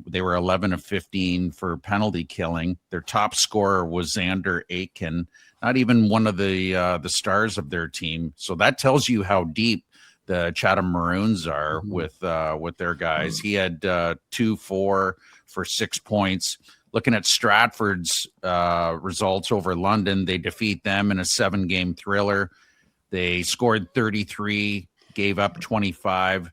They were 11 of 15 for penalty killing. Their top scorer was Xander Aitken, not even one of the stars of their team. So that tells you how deep the Chatham Maroons are with their guys. He had 2-4 for 6 points. Looking at Stratford's results over London, they defeat them in a 7-game thriller. They scored 33, gave up 25.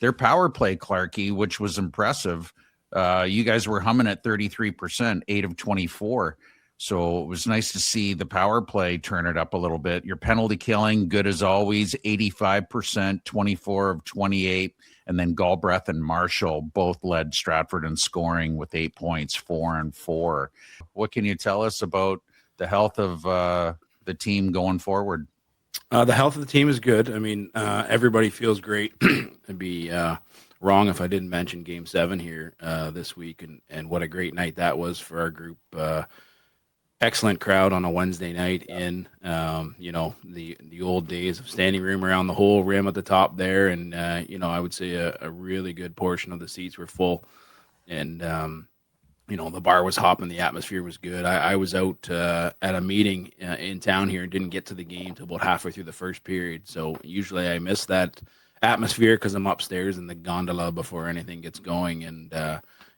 Their power play, Clarkie, which was impressive. You guys were humming at 33%, 8 of 24. So it was nice to see the power play turn it up a little bit. Your penalty killing, good as always, 85%, 24 of 28. And then Galbraith and Marshall both led Stratford in scoring with 8 points, 4 and 4. What can you tell us about the health of the team going forward? The health of the team is good. I mean, everybody feels great. It'd be wrong if I didn't mention Game 7 here this week, and what a great night that was for our group. Excellent crowd on a Wednesday night in, the old days of standing room around the whole rim at the top there. And, I would say a really good portion of the seats were full. And, the bar was hopping. The atmosphere was good. I was out at a meeting in town here and didn't get to the game till about halfway through the first period. So usually I miss that atmosphere because I'm upstairs in the gondola before anything gets going. And,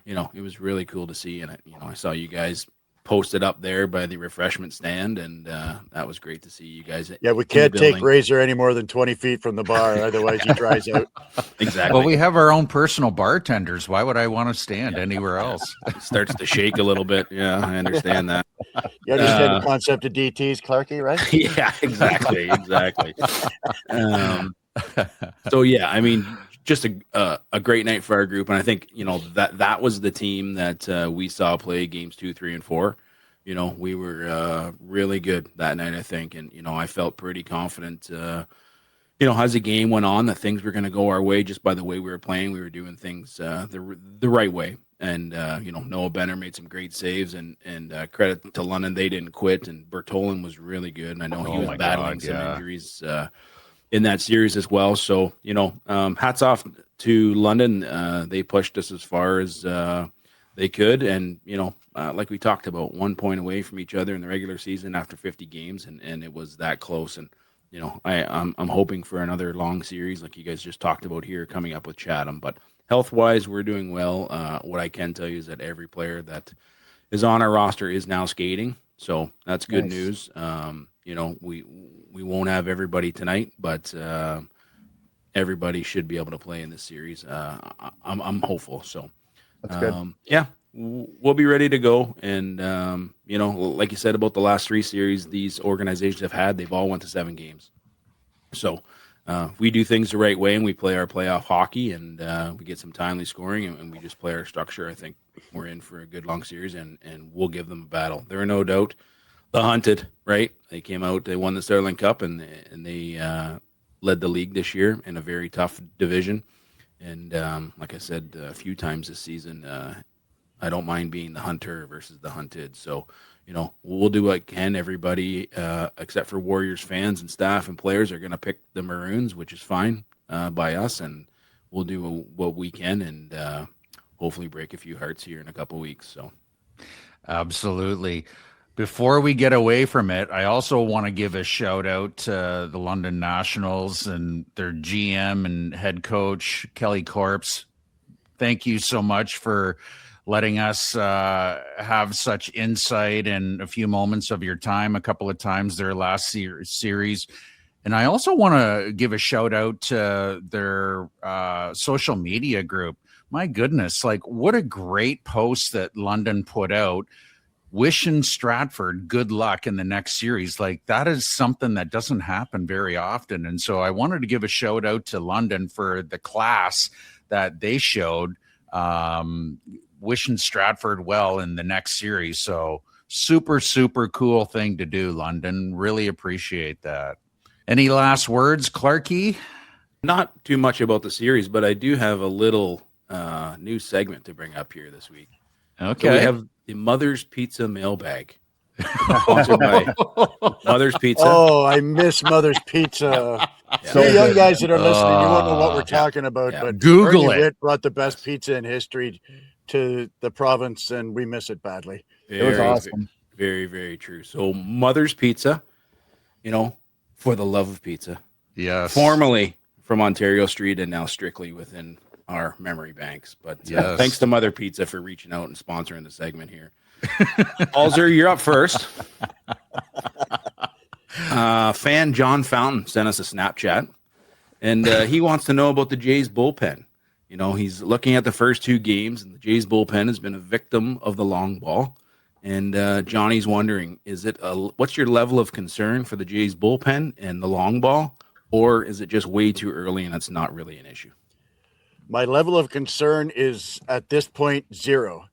it was really cool to see. And, I saw you guys posted up there by the refreshment stand, and that was great to see you guys. Yeah, we can't take Razor any more than 20 feet from the bar, otherwise he dries out. Exactly. Well, we have our own personal bartenders. Why would I want to stand anywhere else? It starts to shake a little bit. Yeah, I understand that. You understand the concept of DTs, Clarkie, right? Yeah, exactly. So yeah, I mean, just a great night for our group, and I think that was the team that we saw play games 2, 3, and 4. We were really good that night, I think, and I felt pretty confident. As the game went on, that things were going to go our way just by the way we were playing. We were doing things the right way, and Noah Benner made some great saves, and credit to London, they didn't quit, and Bertolin was really good, and I know he was battling some injuries in that series as well. So, hats off to London. They pushed us as far as they could. And, like we talked about, 1 point away from each other in the regular season after 50 games. And it was that close. And, I'm hoping for another long series like you guys just talked about here coming up with Chatham. But health-wise, we're doing well. What I can tell you is that every player that is on our roster is now skating. So that's good news. We won't have everybody tonight, but everybody should be able to play in this series. I'm hopeful. So that's good. Yeah, we'll be ready to go. And like you said about the last 3 series these organizations have had, they've all went to 7 games. So if we do things the right way and we play our playoff hockey and we get some timely scoring and we just play our structure, I think we're in for a good long series and we'll give them a battle. There are no doubt. The Hunted, right? They came out, they won the Sterling Cup, and they led the league this year in a very tough division. And like I said a few times this season, I don't mind being the hunter versus the hunted. So, we'll do what can. Everybody, except for Warriors fans and staff and players, are going to pick the Maroons, which is fine by us, and we'll do what we can and hopefully break a few hearts here in a couple weeks. So, absolutely. Before we get away from it, I also want to give a shout out to the London Nationals and their GM and head coach, Kelly Corpse. Thank you so much for letting us have such insight and a few moments of your time a couple of times their last series. And I also want to give a shout out to their social media group. My goodness, like what a great post that London put out, wishing Stratford good luck in the next series. Like that is something that doesn't happen very often. And so I wanted to give a shout out to London for the class that they showed, wishing Stratford well in the next series. So super, super cool thing to do, London. Really appreciate that. Any last words, Clarky? Not too much about the series, but I do have a little new segment to bring up here this week. Okay. So we have the Mother's Pizza mailbag, sponsored by Mother's Pizza. Oh, I miss Mother's Pizza. So You young good. guys that are listening, you won't know what we're talking about, Yeah. but Google Ernie it. Witt brought the best pizza in history to the province, and we miss it badly. It was awesome. Very, very true. So Mother's Pizza, for the love of pizza. Yes. Formerly from Ontario Street and now strictly within our memory banks. But Yes. thanks to Mother Pizza for reaching out and sponsoring the segment here. Alzer, you're up first. Fan John Fountain sent us a Snapchat, and he wants to know about the Jays bullpen. He's looking at the first two games, and the Jays bullpen has been a victim of the long ball. And Johnny's wondering, what's your level of concern for the Jays bullpen and the long ball, or is it just way too early and it's not really an issue? My level of concern is at this point 0.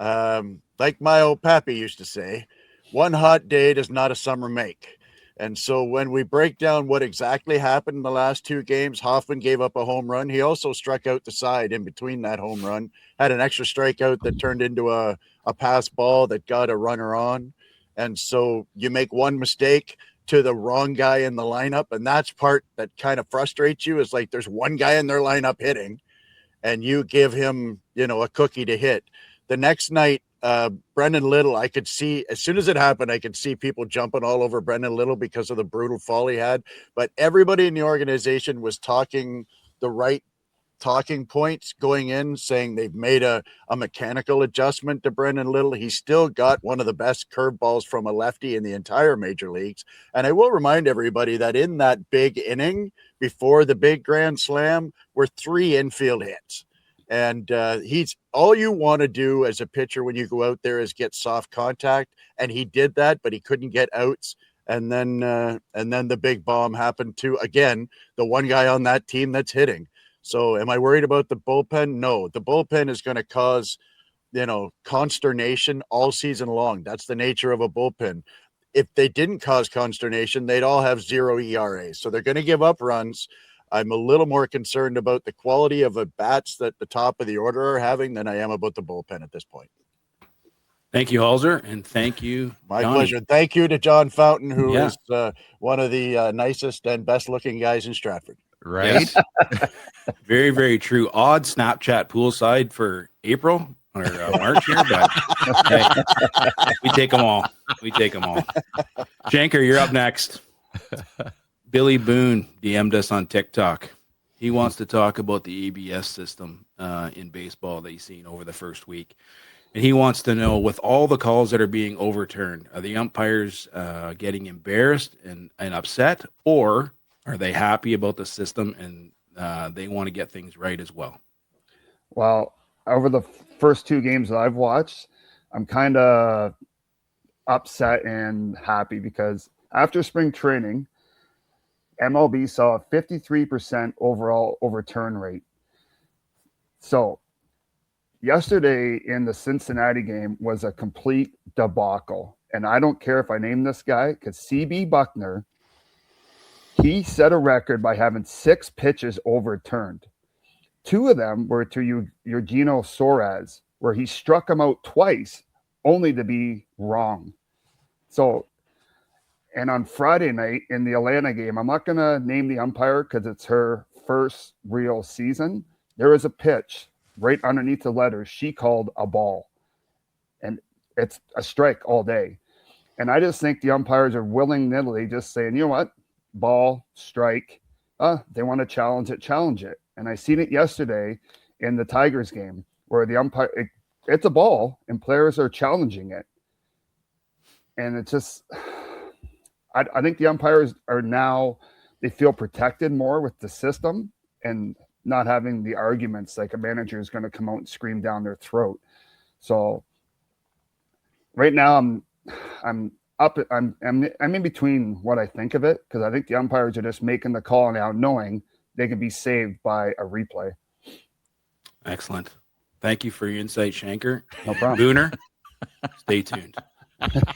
Like my old pappy used to say, one hot day does not a summer make. And so when we break down what exactly happened in the last two games, Hoffman gave up a home run. He also struck out the side in between that home run, had an extra strikeout that turned into a pass ball that got a runner on. And so you make one mistake to the wrong guy in the lineup. And that's part that kind of frustrates you, is like there's one guy in their lineup hitting and you give him, a cookie to hit. The next night, Brendan Little, I could see, as soon as it happened, I could see people jumping all over Brendan Little because of the brutal fall he had. But everybody in the organization was talking the right talking points going in, saying they've made a mechanical adjustment to Brendan Little. He's still got one of the best curveballs from a lefty in the entire major leagues. And I will remind everybody that in that big inning before the big grand slam were 3 infield hits. And he's all you want to do as a pitcher when you go out there is get soft contact. And he did that, but he couldn't get outs. And then the big bomb happened to, again, the one guy on that team that's hitting. So am I worried about the bullpen? No, the bullpen is going to cause, consternation all season long. That's the nature of a bullpen. If they didn't cause consternation, they'd all have 0 ERA. So they're going to give up runs. I'm a little more concerned about the quality of the bats that the top of the order are having than I am about the bullpen at this point. Thank you, Halzer, and thank you, My Johnny. pleasure. Thank you to John Fountain, who is one of the nicest and best-looking guys in Stratford. Right? Very, very true. Odd Snapchat poolside for April or March here, but hey, we take them all. Shanker, you're up next. Billy Boone DM'd us on TikTok. He wants to talk about the ABS system in baseball that he's seen over the first week. And he wants to know, with all the calls that are being overturned, are the umpires getting embarrassed and upset, or are they happy about the system and they want to get things right as well? Well, over the first 2 games that I've watched, I'm kind of upset and happy because after spring training, MLB saw a 53% overall overturn rate. So yesterday in the Cincinnati game was a complete debacle. And I don't care if I name this guy, because CB Buckner, he set a record by having 6 pitches overturned. 2 of them were to Eugenio Suarez, where he struck him out twice, only to be wrong. So, and on Friday night in the Atlanta game, I'm not going to name the umpire because it's her first real season. There was a pitch right underneath the letters she called a ball. And it's a strike all day. And I just think the umpires are willy-nilly just saying, you know what, ball, strike. They want to challenge it. And I seen it yesterday in the Tigers game where the umpire, it's a ball and players are challenging it. And it's just, I think the umpires are now, they feel protected more with the system and not having the arguments like a manager is going to come out and scream down their throat. So right now I'm in between what I think of it, because I think the umpires are just making the call now knowing they can be saved by a replay. Excellent. Thank you for your insight, Shanker. No problem. Booner, stay tuned.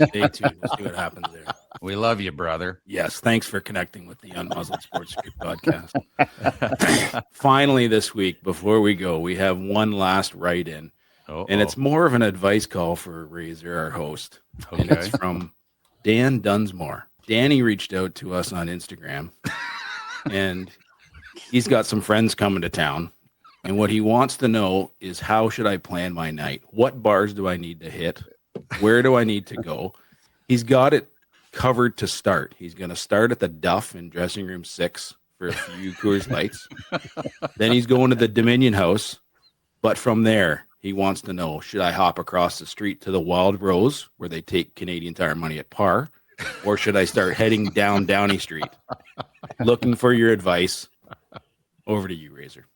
Stay tuned. We'll see what happens there. We love you, brother. Yes, thanks for connecting with the Unmuzzled Sports Script podcast. Finally, this week, before we go, we have one last write-in. And it's more of an advice call for Razor, our host. Okay. And it's from Dan Dunsmore. Danny reached out to us on Instagram, and he's got some friends coming to town. And what he wants to know is, how should I plan my night? What bars do I need to hit? Where do I need to go? He's got it covered to start. He's going to start at the Duff in dressing room 6 for a few Coors Lights. Then he's going to the Dominion House. But from there, he wants to know, should I hop across the street to the Wild Rose, where they take Canadian Tire money at par, or should I start heading down Downey Street? Looking for your advice. Over to you, Razor.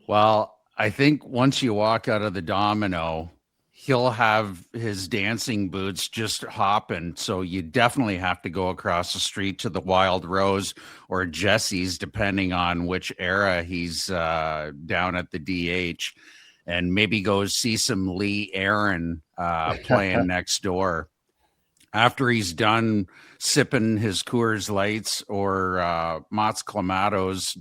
Well, I think once you walk out of the Domino, he'll have his dancing boots just hopping. So you definitely have to go across the street to the Wild Rose or Jesse's, depending on which era he's down at the DH. And maybe go see some Lee Aaron playing next door. After he's done sipping his Coors Lights or Mott's Clamatos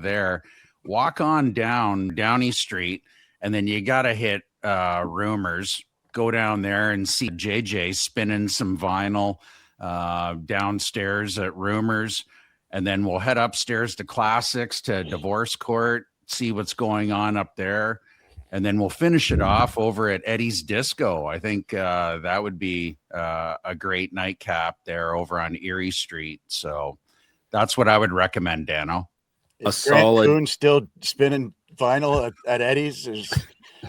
there, walk on down Downey Street, and then you got to hit Rumors. Go down there and see JJ spinning some vinyl downstairs at Rumors. And then we'll head upstairs to Classics, to Divorce Court, see what's going on up there. And then we'll finish it off over at Eddie's Disco. I think that would be a great nightcap there over on Erie Street. So that's what I would recommend, Dano. Is Grant Coon still spinning vinyl at Eddie's?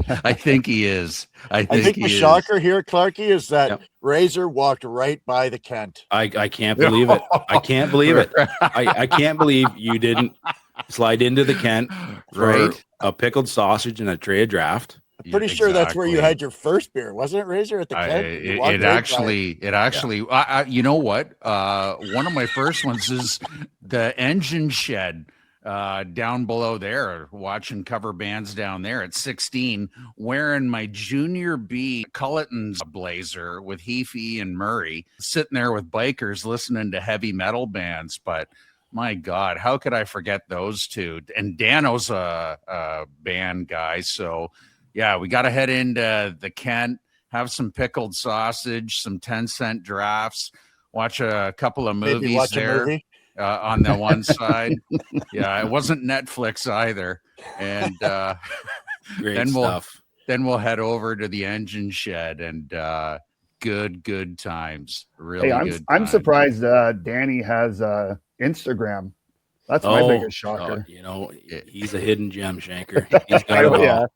I think he is. I think the shocker here, Clarkie, is that Razor walked right by the Kent. I can't believe it. I can't believe it. I can't believe you didn't slide into the Kent for a pickled sausage and a tray of draft. I'm pretty sure that's where you had your first beer, wasn't it, Razor, at the Kent? It actually, you know what? One of my first ones is the Engine Shed down below there, watching cover bands down there at 16, wearing my Junior B Culleton's blazer with Heafy and Murray, sitting there with bikers listening to heavy metal bands. But my God, how could I forget those two? And Dano's a band guy. So, yeah, we got to head into the Kent, have some pickled sausage, some 10-cent drafts, watch a couple of movies there on the one side. Yeah, it wasn't Netflix either. And then we'll head over to the Engine Shed and good times. Really good times. I'm surprised Danny has Instagram. That's my biggest shocker. He's a hidden gem, Shanker. He's got it all.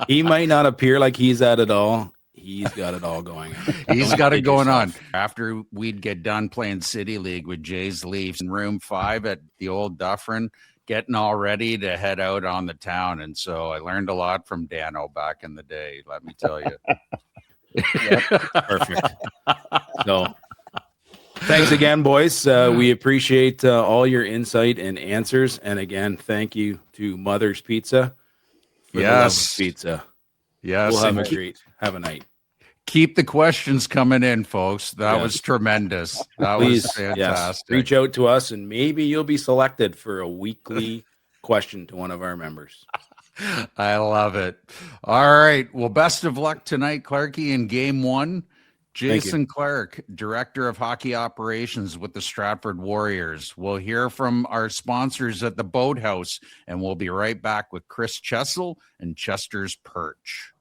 He might not appear like he's at it all. He's got it all going on. He's got it going on. After we'd get done playing City League with Jay's Leafs in room 5 at the old DETHRONE, getting all ready to head out on the town. And so I learned a lot from Dano back in the day, let me tell you. Perfect. So thanks again, boys. We appreciate all your insight and answers. And again, thank you to Mother's Pizza for the love of pizza. Yes. We'll have a night. Keep the questions coming in, folks. That was tremendous. That was fantastic. Yes. Reach out to us, and maybe you'll be selected for a weekly question to one of our members. I love it. All right. Well, best of luck tonight, Clarkie, in game 1. Jason Clark, Director of Hockey Operations with the Stratford Warriors. We'll hear from our sponsors at the Boathouse, and we'll be right back with Chris Chessel and Chester's Perch.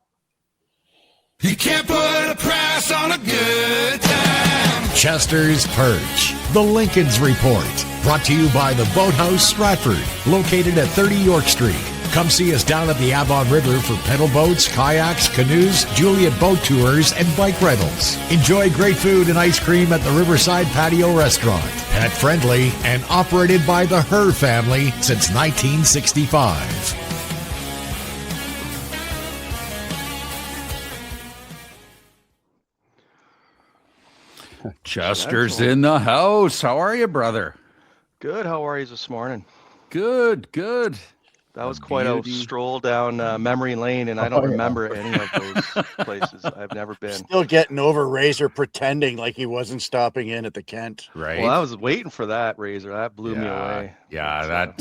You can't put a price on a good time. Chester's Perch, the Lincoln's Report, brought to you by the Boathouse Stratford, located at 30 York Street. Come see us down at the Avon River for pedal boats, kayaks, canoes, Juliet boat tours, and bike rentals. Enjoy great food and ice cream at the Riverside Patio Restaurant. Pet friendly and operated by the Her family since 1965. Chester's in the house. How are you, brother? Good. How are you this morning? Good, good. That was quite a stroll down memory lane, and I don't remember any of those places. I've never been. Still getting over Razor pretending like he wasn't stopping in at the Kent. Right. Well, I was waiting for that, Razor. That blew me away. Yeah,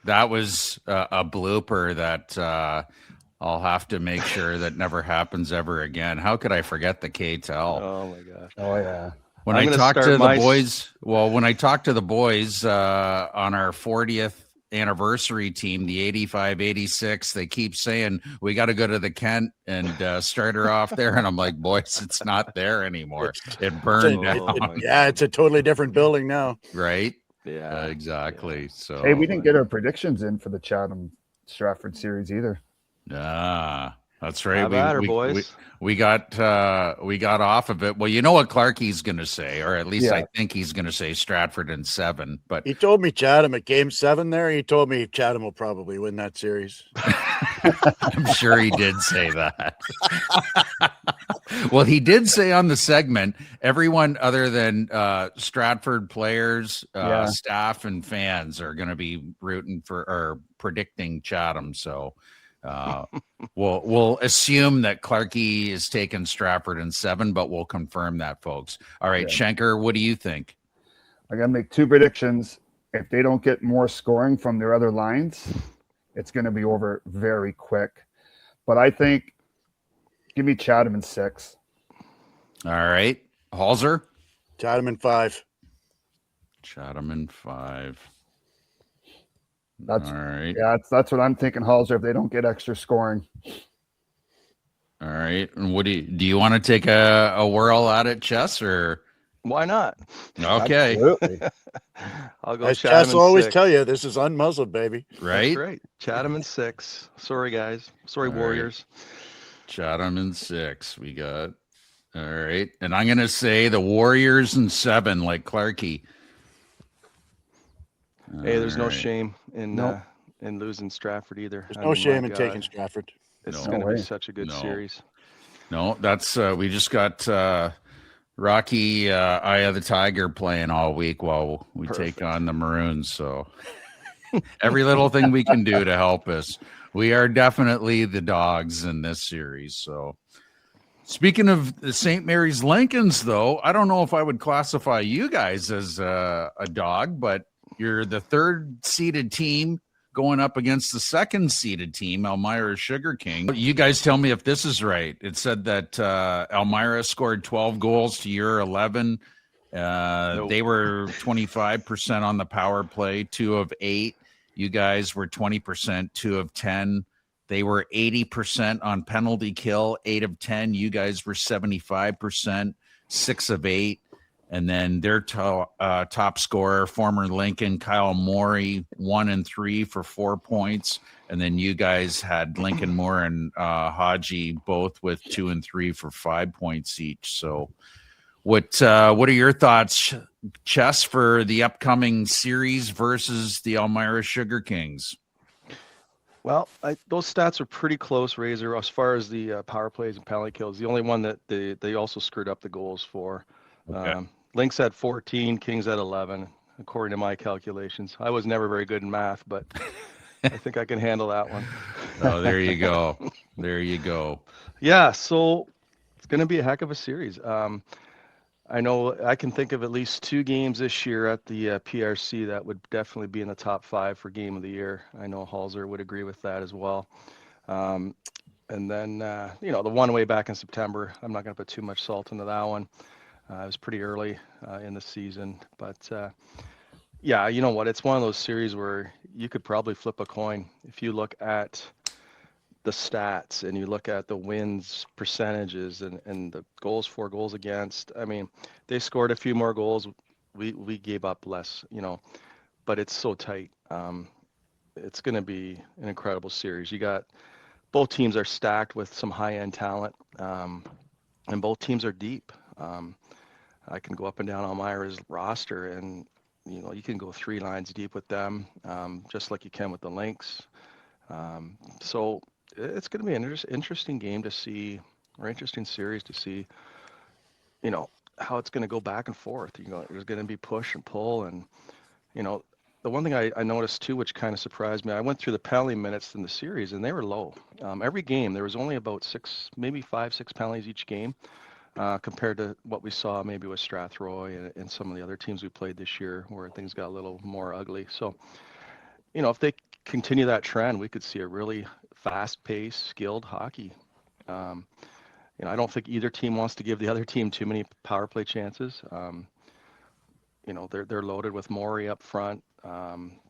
that was a blooper that I'll have to make sure that never happens ever again. How could I forget the KTEL? Oh my gosh. Oh yeah. When I talked to the boys on our 40th anniversary team, the 85-86, they keep saying we got to go to the Kent and start her off there, and I'm like, boys, it's not there anymore. It burned down. It's a totally different building now. Right? Yeah, exactly. Yeah. So hey, we didn't get our predictions in for the Chatham Stratford series either. That's right. Boys. We got off of it. Well, you know what Clarkie's going to say, or at least I think he's going to say Stratford in 7. But he told me Chatham at Game 7 there. He told me Chatham will probably win that series. I'm sure he did say that. Well, he did say on the segment, everyone other than Stratford players, staff, and fans are going to be rooting for or predicting Chatham. So we'll assume that Clarkie is taking Stratford in 7, but we'll confirm that, folks. All right, Schenker, what do you think? I gotta make 2 predictions. If they don't get more scoring from their other lines, it's going to be over very quick. But I think, give me Chatham in 6. All right, Halser. Chatham in 5. Chatham in 5. That's all right. Yeah, that's what I'm thinking, Halser, if they don't get extra scoring. All right. And what do you want to take a whirl at it, Chess, or why not? Okay. Absolutely. I'll go. As Chatham Chess will always 6. tell you, this is unmuzzled, baby. Right? That's right. Chatham in 6. Sorry, guys. Sorry, all Warriors. Right. Chatham in 6. We got. All right. And I'm going to say the Warriors in 7, like Clarkie. Hey, there's no shame in losing Stratford either. There's no shame in taking Stratford. It's going to be such a good series. No, that's we just got Rocky Eye of the Tiger playing all week while we take on the Maroons. So every little thing we can do to help us. We are definitely the dogs in this series. So speaking of the St. Mary's Lincolns, though, I don't know if I would classify you guys as a dog, but you're the 3rd seeded team going up against the 2nd seeded team, Elmira Sugar Kings. You guys tell me if this is right. It said that Elmira scored 12 goals to your 11. They were 25% on the power play, 2 of 8. You guys were 20%, 2 of 10. They were 80% on penalty kill, 8 of 10. You guys were 75%, 6 of 8. And then their top scorer, former Lincoln, Kyle Morey, 1 and 3 for 4 points. And then you guys had Lincoln Moore and Haji both with 2 and 3 for 5 points each. So what are your thoughts, Chess, for the upcoming series versus the Elmira Sugar Kings? Well, those stats are pretty close, Razor, as far as the power plays and penalty kills. The only one that they also screwed up the goals for. Okay. Lynx had 14, Kings had 11, according to my calculations. I was never very good in math, but I think I can handle that one. Oh, there you go. There you go. Yeah, so it's going to be a heck of a series. I know I can think of at least 2 games this year at the PRC that would definitely be in the top 5 for game of the year. I know Halser would agree with that as well. And then, the one way back in September, I'm not going to put too much salt into that one. It was pretty early in the season, but yeah, you know what? It's one of those series where you could probably flip a coin. If you look at the stats and you look at the wins percentages and the goals for, goals against, I mean, they scored a few more goals. We gave up less, but it's so tight. It's going to be an incredible series. You got both teams are stacked with some high-end talent, and both teams are deep. I can go up and down Elmira's roster, and you can go 3 lines deep with them, just like you can with the Lynx. So it's going to be an interesting game to see, or interesting series to see, how it's going to go back and forth. There's going to be push and pull, and the one thing I noticed too, which kind of surprised me, I went through the penalty minutes in the series, and they were low. Every game there was only about 6, maybe 5, 6 penalties each game. Compared to what we saw maybe with Strathroy and some of the other teams we played this year where things got a little more ugly. So, if they continue that trend, we could see a really fast-paced, skilled hockey. I don't think either team wants to give the other team too many power play chances. They're loaded with Morey up front.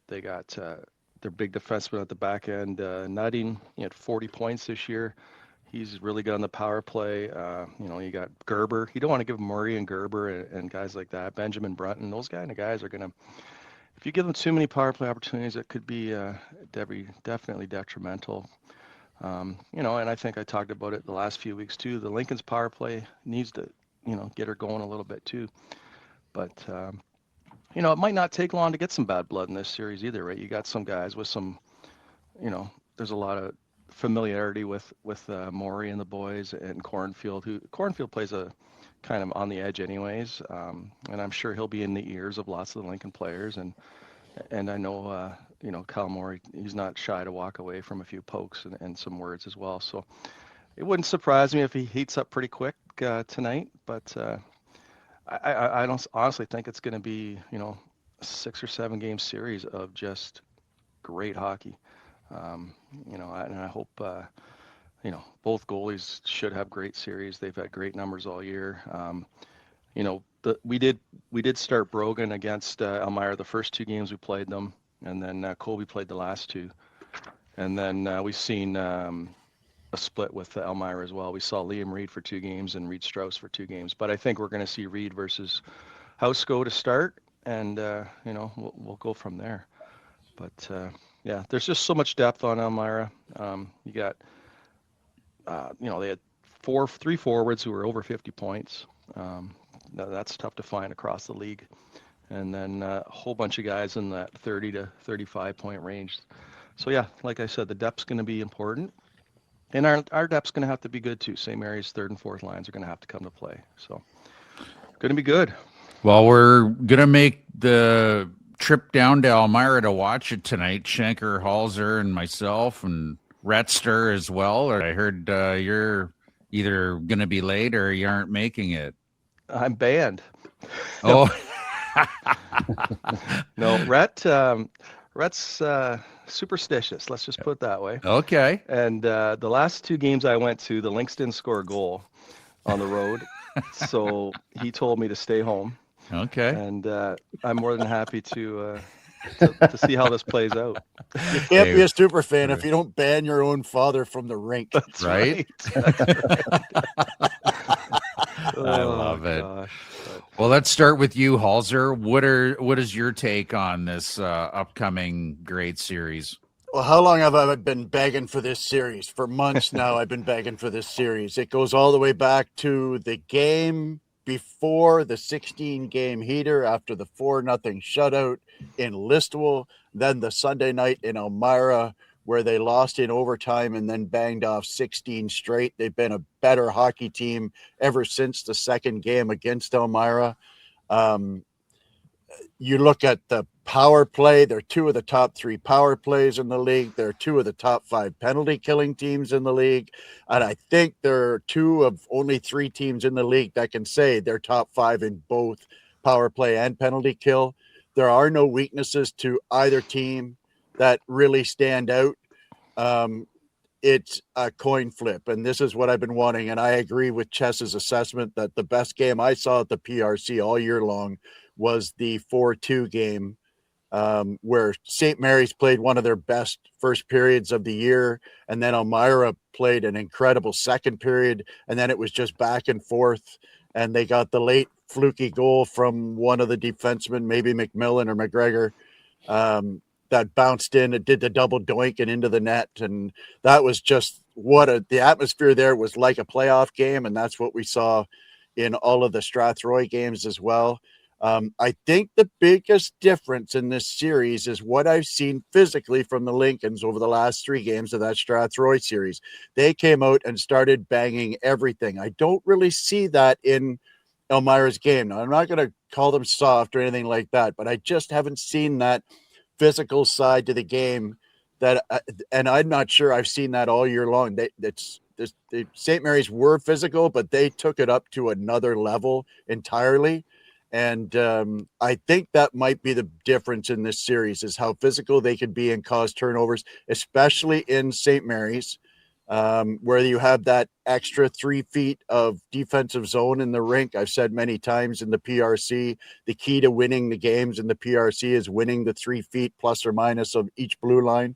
They got their big defenseman at the back end, Nutting. He had 40 points this year. He's really good on the power play. You got Gerber. You don't want to give Murray and Gerber and guys like that. Benjamin Brunton. Those kind of guys are going to, if you give them too many power play opportunities, it could be definitely detrimental. And I think I talked about it the last few weeks too. The Lincoln's power play needs to, get her going a little bit too. But, it might not take long to get some bad blood in this series either, right? You got some guys with some, there's a lot of familiarity with Morey and the boys and Cornfield, who Cornfield plays a kind of on the edge anyways, and I'm sure he'll be in the ears of lots of the Lincoln players, and I know Kyle Morey, he's not shy to walk away from a few pokes and some words as well, so it wouldn't surprise me if he heats up pretty quick tonight, but I don't honestly think it's going to be a 6 or 7 game series of just great hockey. And I hope, both goalies should have great series. They've had great numbers all year. We did start Brogan against Elmira the first 2 games we played them, and then Colby played the last 2. And then we've seen a split with Elmira as well. We saw Liam Reed for 2 games and Reed Strauss for 2 games. But I think we're going to see Reed versus Houseco to start, and we'll go from there. But yeah, there's just so much depth on Elmira. You got, they had 3 forwards who were over 50 points. That's tough to find across the league. And then a whole bunch of guys in that 30 to 35 point range. So yeah, like I said, the depth's going to be important. And our depth's going to have to be good too. St. Mary's 3rd and 4th lines are going to have to come to play. So going to be good. Well, we're going to make the trip down to Elmira to watch it tonight. Schenker, Halser, and myself, and Retster as well. I heard you're either going to be late or you aren't making it. I'm banned. Oh. No, Rhett's superstitious. Let's just put it that way. Okay. And the last 2 games I went to, the Lynx didn't score a goal on the road. So he told me to stay home. Okay. And I'm more than happy to see how this plays out. You can't be a super fan if you don't ban your own father from the rink. That's right. I love it. Gosh. Well, let's start with you, Halser. What is your take on this upcoming great series? Well, how long have I been begging for this series? For months now, I've been begging for this series. It goes all the way back to the game before the 16-game heater after the 4-0 shutout in Listowel, then the Sunday night in Elmira where they lost in overtime and then banged off 16 straight. They've been a better hockey team ever since the second game against Elmira. You look at the power play, they're 2 of the top 3 power plays in the league. They're 2 of the top 5 penalty killing teams in the league. And I think they're 2 of only 3 teams in the league that can say they're top 5 in both power play and penalty kill. There are no weaknesses to either team that really stand out. It's a coin flip, and this is what I've been wanting. And I agree with Chess's assessment that the best game I saw at the PRC all year long was the 4-2 game where St. Mary's played one of their best first periods of the year, and then Elmira played an incredible second period, and then it was just back and forth, and they got the late fluky goal from one of the defensemen, maybe McMillan or McGregor, that bounced in. It did the double doink and into the net, and that was just the atmosphere there was like a playoff game, and that's what we saw in all of the Strathroy games as well. I think the biggest difference in this series is what I've seen physically from the Lincolns over the last 3 games of that Strathroy series. They came out and started banging everything. I don't really see that in Elmira's game. Now, I'm not going to call them soft or anything like that, but I just haven't seen that physical side to the game and I'm not sure I've seen that all year long. The St. Mary's were physical, but they took it up to another level entirely. And I think that might be the difference in this series is how physical they could be and cause turnovers, especially in St. Mary's, where you have that extra 3 feet of defensive zone in the rink. I've said many times in the PRC, the key to winning the games in the PRC is winning the 3 feet plus or minus of each blue line.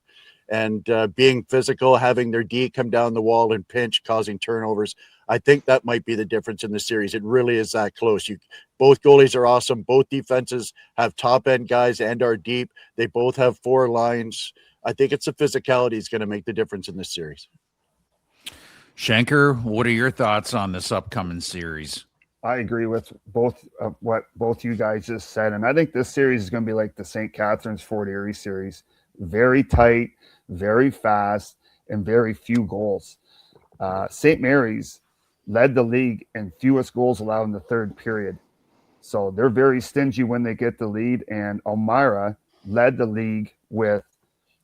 And being physical, having their D come down the wall and pinch, causing turnovers. I think that might be the difference in the series. It really is that close. Both goalies are awesome. Both defenses have top-end guys and are deep. They both have 4 lines. I think it's the physicality is going to make the difference in this series. Shanker, what are your thoughts on this upcoming series? I agree with what both you guys just said. And I think this series is going to be like the St. Catharines Fort Erie series. Very tight, very fast, and very few goals. St. Mary's led the league in fewest goals allowed in the third period. So they're very stingy when they get the lead. And Elmira led the league with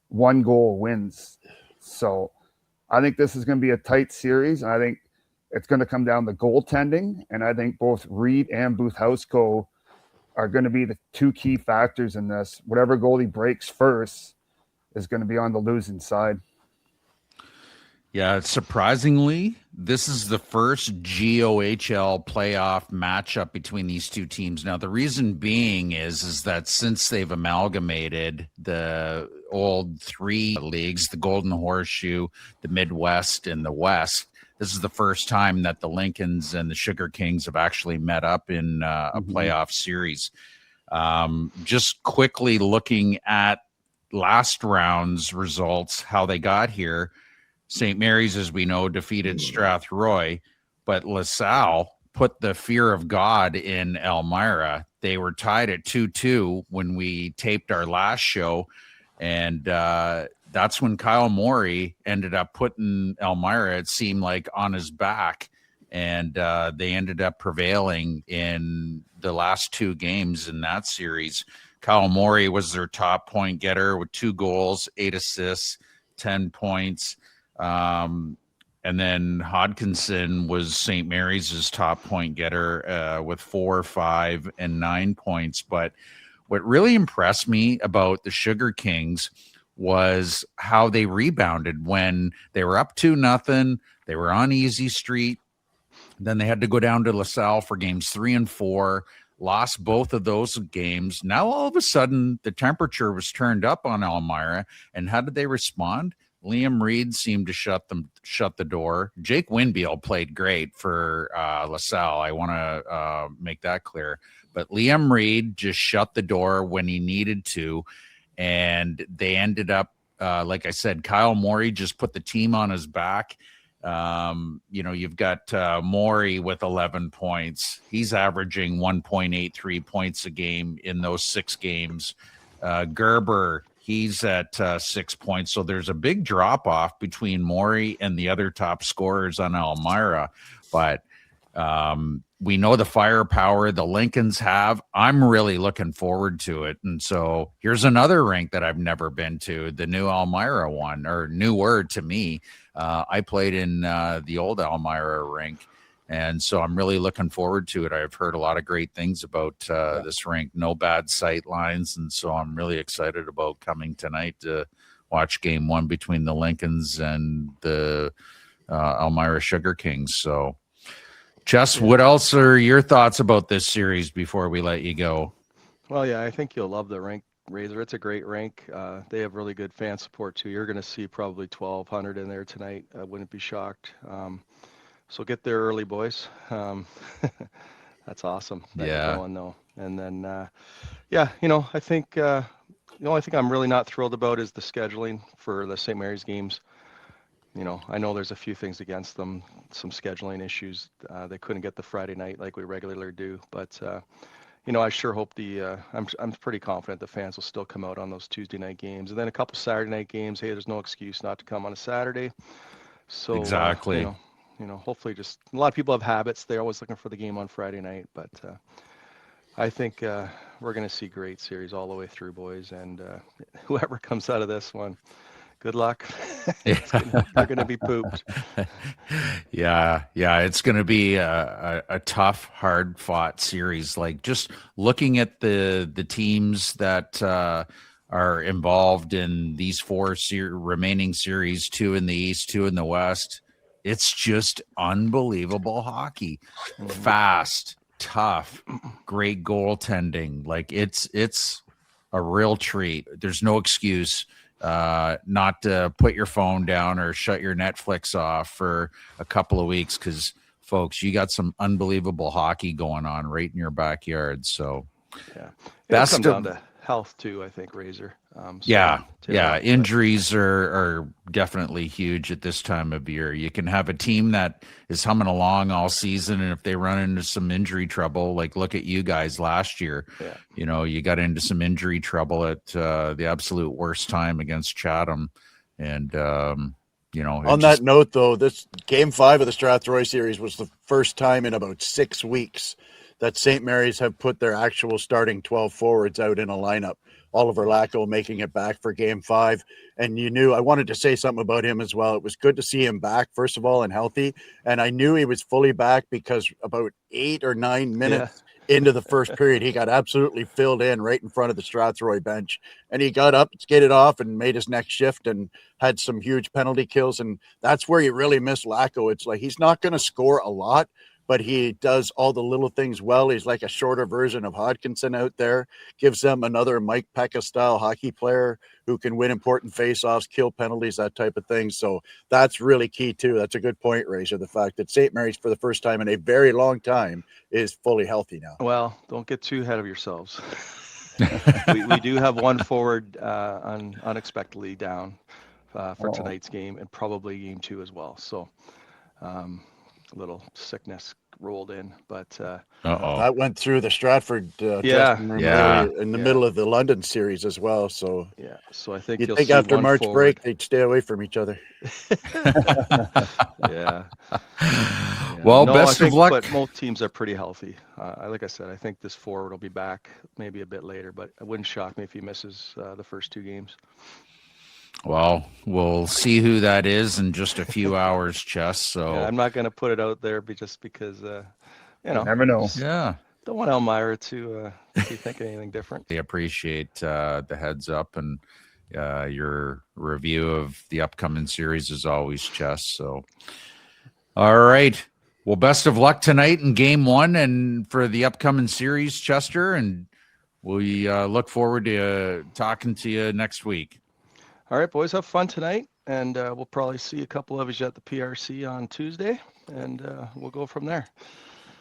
1 goal wins. So I think this is going to be a tight series. And I think it's going to come down to goaltending. And I think both Reed and Booth Houseco are going to be the 2 key factors in this. Whatever goalie breaks first is going to be on the losing side. Yeah, surprisingly, this is the first GOHL playoff matchup between these 2 teams. Now, the reason being is that since they've amalgamated the old 3 leagues, the Golden Horseshoe, the Midwest, and the West, this is the first time that the Lincolns and the Sugar Kings have actually met up in a playoff series. Just quickly looking at last round's results, how they got here. St. Mary's, as we know, defeated Strathroy, but LaSalle put the fear of God in Elmira. They were tied at 2-2 when we taped our last show, and that's when Kyle Morey ended up putting Elmira, it seemed like, on his back, and they ended up prevailing in the last 2 games in that series. Kyle Morey was their top point getter with 2 goals, 8 assists, 10 points. And then Hodkinson was St. Mary's' top point getter with 4, 5, and 9 points. But what really impressed me about the Sugar Kings was how they rebounded when they were up 2-0. They were on easy street. Then they had to go down to LaSalle for games 3 and 4. Lost both of those games. Now all of a sudden the temperature was turned up on Elmira. And how did they respond? Liam Reed seemed to shut the door. Jake Winbeal played great for LaSalle. I want to make that clear. But Liam Reed just shut the door when he needed to. And they ended up, like I said, Kyle Morey just put the team on his back. You've got Morey with 11 points. He's averaging 1.83 points a game in those 6 games. Gerber, he's at 6 points. So there's a big drop off between Morey and the other top scorers on Elmira. But we know the firepower the Lincolns have. I'm really looking forward to it. And so here's another rink that I've never been to, the new Elmira one, or newer to me. I played in the old Elmira rink. And so I'm really looking forward to it. I've heard a lot of great things about this rink, no bad sight lines. And so I'm really excited about coming tonight to watch game 1 between the Lincolns and the Elmira Sugar Kings. So, Jess, what else are your thoughts about this series before we let you go? Well, yeah, I think you'll love the rink Razor, it's a great rink. They have really good fan support too. You're going to see probably 1,200 in there tonight. I wouldn't be shocked. So get there early, boys. That's awesome that you're going though. And then, I think the only thing I'm really not thrilled about is the scheduling for the St. Mary's games. I know there's a few things against them, some scheduling issues. They couldn't get the Friday night like we regularly do, but I sure hope I'm pretty confident the fans will still come out on those Tuesday night games, and then a couple Saturday night games. Hey, there's no excuse not to come on a Saturday. So exactly. Hopefully, just a lot of people have habits. They're always looking for the game on Friday night, but I think we're going to see great series all the way through, boys, and whoever comes out of this one, good luck. They're going to be pooped. Yeah. It's going to be a tough, hard-fought series. Like, just looking at the teams that are involved in these four remaining series, 2 in the East, 2 in the West, it's just unbelievable hockey. Fast, tough, great goaltending. Like, it's a real treat. There's no excuse not to put your phone down or shut your Netflix off for a couple of weeks, because folks, you got some unbelievable hockey going on right in your backyard. So it'll come down to health too, I think, Razor. Injuries are definitely huge at this time of year. You can have a team that is humming along all season, and if they run into some injury trouble, like look at you guys last year, you got into some injury trouble at the absolute worst time against Chatham. And on that note, though, this Game 5 of the Stratford series was the first time in about 6 weeks that St. Mary's have put their actual starting 12 forwards out in a lineup. Oliver Lacko making it back for Game 5. And I wanted to say something about him as well. It was good to see him back, first of all, and healthy. And I knew he was fully back because about 8 or 9 minutes into the first period, he got absolutely filled in right in front of the Stratford bench. And he got up, skated off, and made his next shift and had some huge penalty kills. And that's where you really miss Lacko. It's like he's not going to score a lot, but he does all the little things well. He's like a shorter version of Hodkinson out there, gives them another Mike Pekka-style hockey player who can win important faceoffs, kill penalties, that type of thing. So that's really key, too. That's a good point, Razor, the fact that St. Mary's, for the first time in a very long time, is fully healthy now. Well, don't get too ahead of yourselves. we do have one forward unexpectedly down for tonight's game, and probably Game 2 as well. So little sickness rolled in, but that went through the Stratford dressing room in the middle of the London series as well. So so I think you'd think after March break they'd stay away from each other. Well, best of luck. But most teams are pretty healthy. Like I said, I think this forward will be back maybe a bit later, but it wouldn't shock me if he misses the first 2 games. Well, we'll see who that is in just a few hours, Chess. So I'm not going to put it out there just because, never know. Yeah. Don't want Elmira to be thinking anything different. I appreciate the heads up and your review of the upcoming series as always, Chess. So, all right. Well, best of luck tonight in Game 1 and for the upcoming series, Chester. And we look forward to talking to you next week. All right, boys, have fun tonight, and we'll probably see a couple of you at the PRC on Tuesday, and we'll go from there.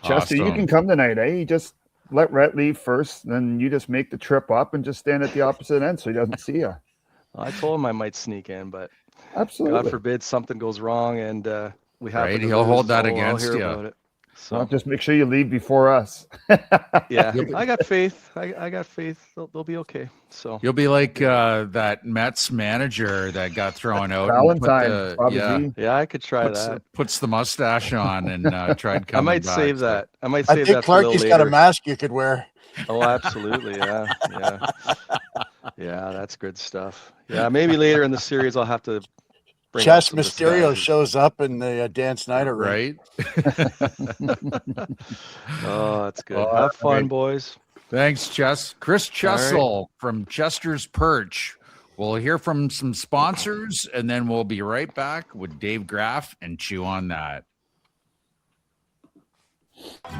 Chester, you can come tonight, eh? You just let Rhett leave first, then you just make the trip up and just stand at the opposite end so he doesn't see you. I told him I might sneak in, but absolutely, God forbid something goes wrong, and we have to he'll hold that against you. So just make sure you leave before us. I got faith. I got faith. They'll be okay. So you'll be like that Mets manager that got thrown out. Valentine. I could try that. Puts the mustache on and tried coming I might back, save that. I might save that. Clarky's got a mask you could wear. Oh, absolutely. Yeah. That's good stuff. Yeah, maybe later in the series I'll have to. Chess Mysterio shows up in the Dan Snyder room. Right? Oh, that's good. Have fun, boys. Thanks, Chess. Chris Chessel from Chester's Perch. We'll hear from some sponsors, and then we'll be right back with Dave Graff and Chew on That.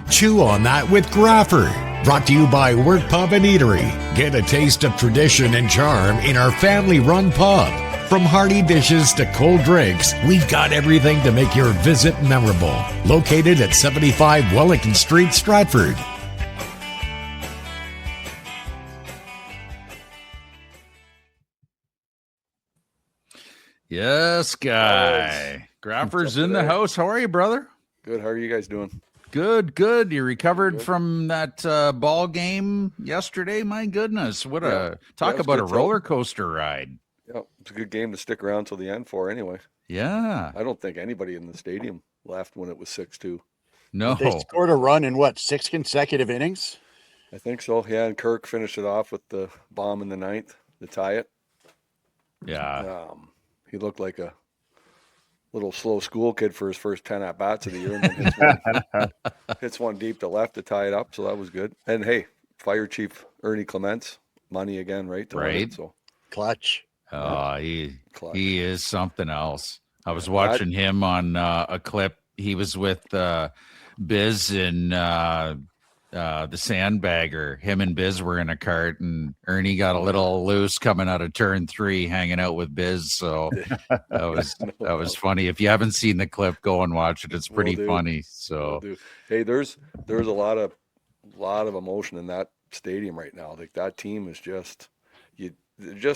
Chew on that with Graffer. Brought to you by Work Pub and Eatery. Get a taste of tradition and charm in our family-run pub. From hearty dishes to cold drinks, we've got everything to make your visit memorable. Located at 75 Wellington Street, Stratford. Yes, guy. Graffer's in the house. How are you, brother? Good. How are you guys doing? Good, good. You recovered from that ball game yesterday? My goodness. What talk about a roller coaster ride. Yeah, it's a good game to stick around till the end for anyway. Yeah. I don't think anybody in the stadium left when it was 6-2. No. But they scored a run in 6 consecutive innings? I think so. Yeah, and Kirk finished it off with the bomb in the ninth to tie it. Yeah. He looked like a little slow school kid for his first 10 at-bats of the year, and then hits one deep to left to tie it up, so that was good. And, hey, Fire Chief Ernie Clements, money again, right? Right. So Clutch. He is something else. I was watching him on a clip. He was with Biz in the Sandbagger. Him and Biz were in a cart, and Ernie got a little loose coming out of turn 3, hanging out with Biz. So that was funny. If you haven't seen the clip, go and watch it. It's pretty funny. So hey, there's a lot of emotion in that stadium right now. Like, that team is just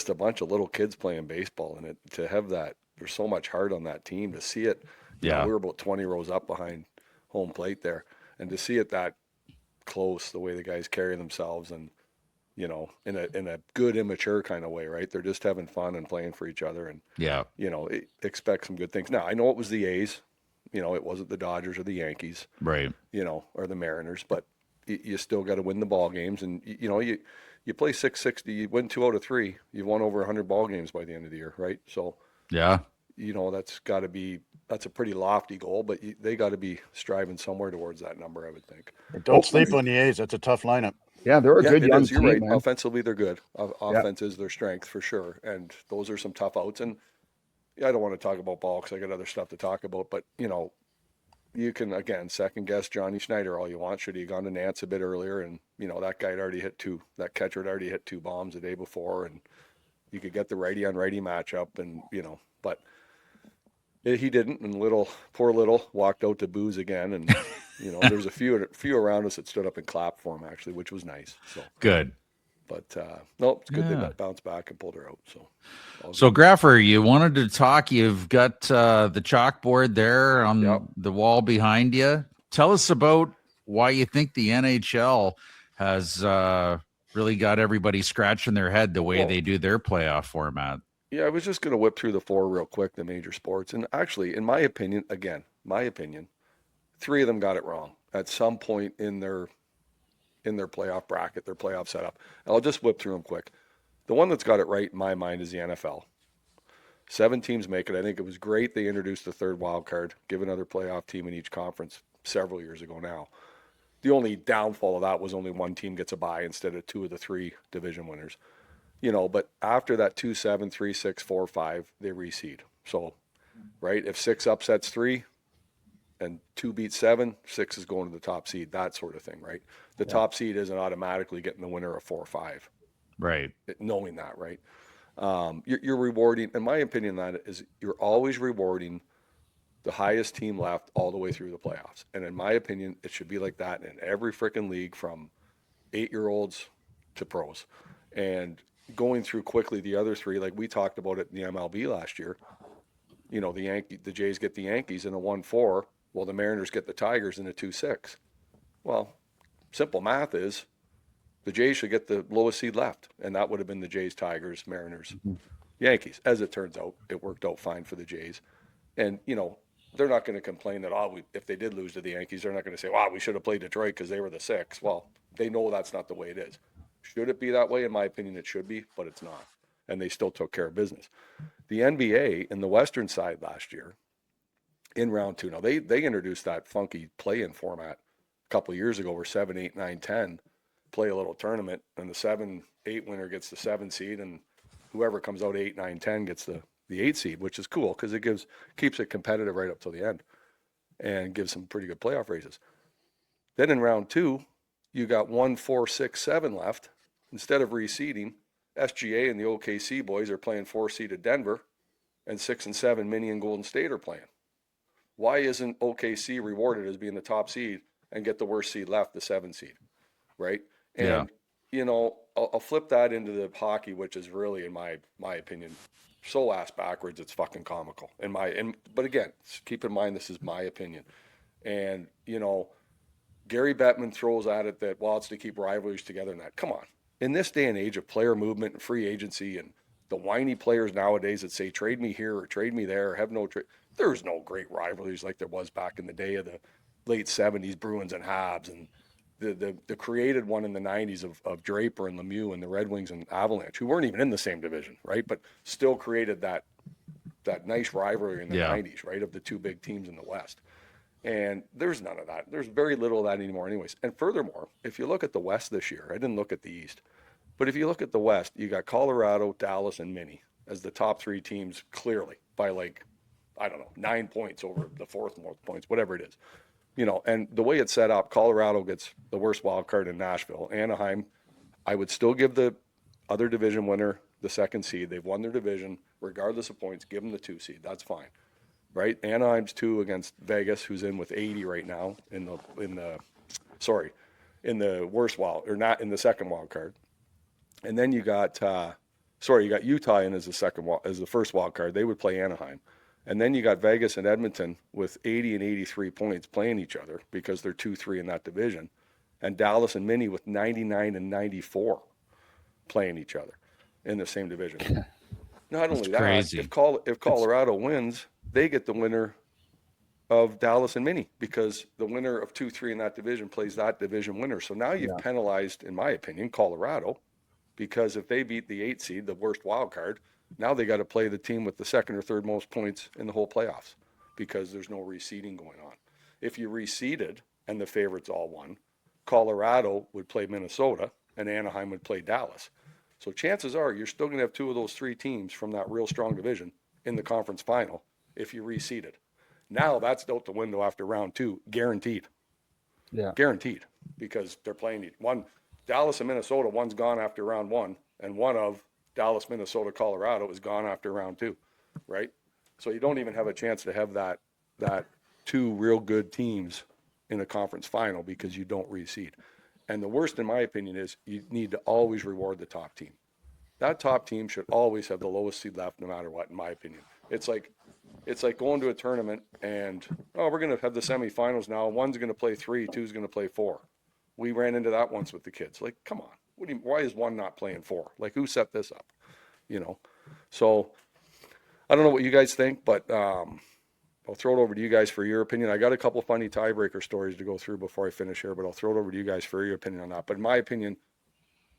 a bunch of little kids playing baseball, and to have that, there's so much heart on that team. To see it, we were about 20 rows up behind home plate there, and to see it that close, the way the guys carry themselves, and in a good immature kind of way, right? They're just having fun and playing for each other, and expect some good things. Now, I know it was the A's, it wasn't the Dodgers or the Yankees, right? Or the Mariners, but you still got to win the ball games, and you play 660, you win 2 out of 3, you've won over 100 ball games by the end of the year, right? So that's a pretty lofty goal, but they got to be striving somewhere towards that number, I would think. But don't sleep on the A's. That's a tough lineup. Yeah, they're a good young team, You're right. man. Offensively, they're good. Offense is their strength for sure, and those are some tough outs. And I don't want to talk about ball because I got other stuff to talk about, but you can, again, second guess Johnny Schneider all you want. Should he have gone to Nance a bit earlier? And that guy had already hit that catcher had already hit 2 bombs the day before, and you could get the righty on righty matchup, and but he didn't, and poor little walked out to booze again, and there's a few around us that stood up and clapped for him, actually, which was nice. So good. But no, it's good they bounced back and pulled her out. So Graffer, you wanted to talk. You've got the chalkboard there on the wall behind you. Tell us about why you think the NHL has really got everybody scratching their head the way they do their playoff format. Yeah, I was just going to whip through the 4 real quick, the major sports. And actually, in my opinion, 3 of them got it wrong at some point in their playoff bracket, their playoff setup. And I'll just whip through them quick. The one that's got it right in my mind is the NFL. 7 teams make it. I think it was great they introduced the 3rd wild card, give another playoff team in each conference several years ago now. The only downfall of that was only 1 team gets a bye instead of 2 of the 3 division winners. But after that 2-7, 3-6, 4-5, they reseed. So, right, if 6 upsets 3 and 2 beats 7, 6 is going to the top seed, that sort of thing, right? The top seed isn't automatically getting the winner of 4-5. Right. Knowing that, right? You're rewarding, in my opinion, that is you're always rewarding the highest team left all the way through the playoffs. And in my opinion, it should be like that in every freaking league, from 8-year-olds to pros. And going through quickly the other 3, like we talked about it in the MLB last year, the Jays get the Yankees in a 1-4, well, the Mariners get the Tigers in a 2-6. Well, simple math is the Jays should get the lowest seed left, and that would have been the Jays, Tigers, Mariners, Yankees. As it turns out, it worked out fine for the Jays. And, they're not going to complain that, if they did lose to the Yankees, they're not going to say, we should have played Detroit because they were the 6. Well, they know that's not the way it is. Should it be that way? In my opinion, it should be, but it's not. And they still took care of business. The NBA in the Western side last year, in round 2, now they introduced that funky play-in format a couple of years ago where 7, 8, 9, 10 play a little tournament, and the 7-8 winner gets the 7 seed, and whoever comes out 8, 9, 10 gets the 8 seed, which is cool because it keeps it competitive right up till the end and gives some pretty good playoff races. Then in round 2, you got 1, 4, 6, 7 left. Instead of reseeding, SGA and the OKC boys are playing 4-seeded Denver, and 6 and 7 Mini and Golden State are playing. Why isn't OKC rewarded as being the top seed and get the worst seed left, the 7 seed, right? And you know, I'll flip that into the hockey, which is really, in my opinion, so ass backwards, it's fucking comical. But again, keep in mind, this is my opinion. And, you know, Gary Bettman throws at it that, well, it's to keep rivalries together and that. Come on. In this day and age of player movement and free agency and the whiny players nowadays that say, trade me here or trade me there or have no trade, there's no great rivalries like there was back in the day of the late 70s, Bruins and Habs, and the created one in the 90s of Draper and Lemieux and the Red Wings and Avalanche, who weren't even in the same division, right? But still created that nice rivalry in the 90s, right, of the two big teams in the West. And there's none of that. There's very little of that anymore anyways. And furthermore, if you look at the West this year, I didn't look at the East, but if you look at the West, you got Colorado, Dallas, and Mini as the top 3 teams clearly by, like, I don't know, 9 points over the fourth most points, whatever it is. You know, and the way it's set up, Colorado gets the worst wild card in Nashville. Anaheim, I would still give the other division winner the 2nd seed. They've won their division, regardless of points. Give them the 2 seed. That's fine, right? Anaheim's 2 against Vegas, who's in with 80 right now in the worst wild, or not in the second wild card. And then you got you got Utah in as the first wild card. They would play Anaheim. And then you got Vegas and Edmonton with 80 and 83 points playing each other because they're 2-3 in that division. And Dallas and Mini with 99 and 94 playing each other in the same division. Not only that, crazy. if Colorado wins, they get the winner of Dallas and Mini because the winner of 2-3 in that division plays that division winner. So now you've penalized, in my opinion, Colorado, because if they beat the 8 seed, the worst wild card, now they got to play the team with the 2nd or 3rd most points in the whole playoffs because there's no reseeding going on. If you reseeded and the favorites all won, Colorado would play Minnesota and Anaheim would play Dallas. So chances are you're still going to have 2 of those 3 teams from that real strong division in the conference final if you reseeded. Now that's out the window after round 2, guaranteed. Yeah. Guaranteed, because they're playing one. Dallas and Minnesota, one's gone after round 1, and one of Dallas, Minnesota, Colorado is gone after round 2, right? So you don't even have a chance to have that 2 real good teams in a conference final because you don't reseed. And the worst, in my opinion, is you need to always reward the top team. That top team should always have the lowest seed left, no matter what, in my opinion. It's like going to a tournament and, we're going to have the semifinals now. One's going to play 3, 2's going to play 4. We ran into that once with the kids. Like, come on. Why is one not playing 4? Like, who set this up? You know? So I don't know what you guys think, but I'll throw it over to you guys for your opinion. I got a couple funny tiebreaker stories to go through before I finish here, but I'll throw it over to you guys for your opinion on that. But in my opinion,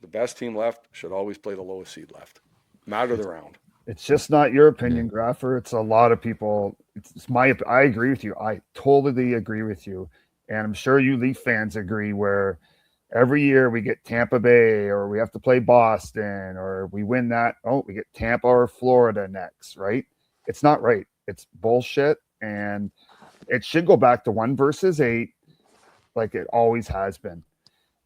the best team left should always play the lowest seed left. Matter of the round. It's just not your opinion, Graffer. It's a lot of people. I agree with you. I totally agree with you. And I'm sure you Leaf fans agree, where every year we get Tampa Bay, or we have to play Boston, or we win that. Oh, we get Tampa or Florida next, right? It's not right. It's bullshit. And it should go back to 1 versus 8 like it always has been.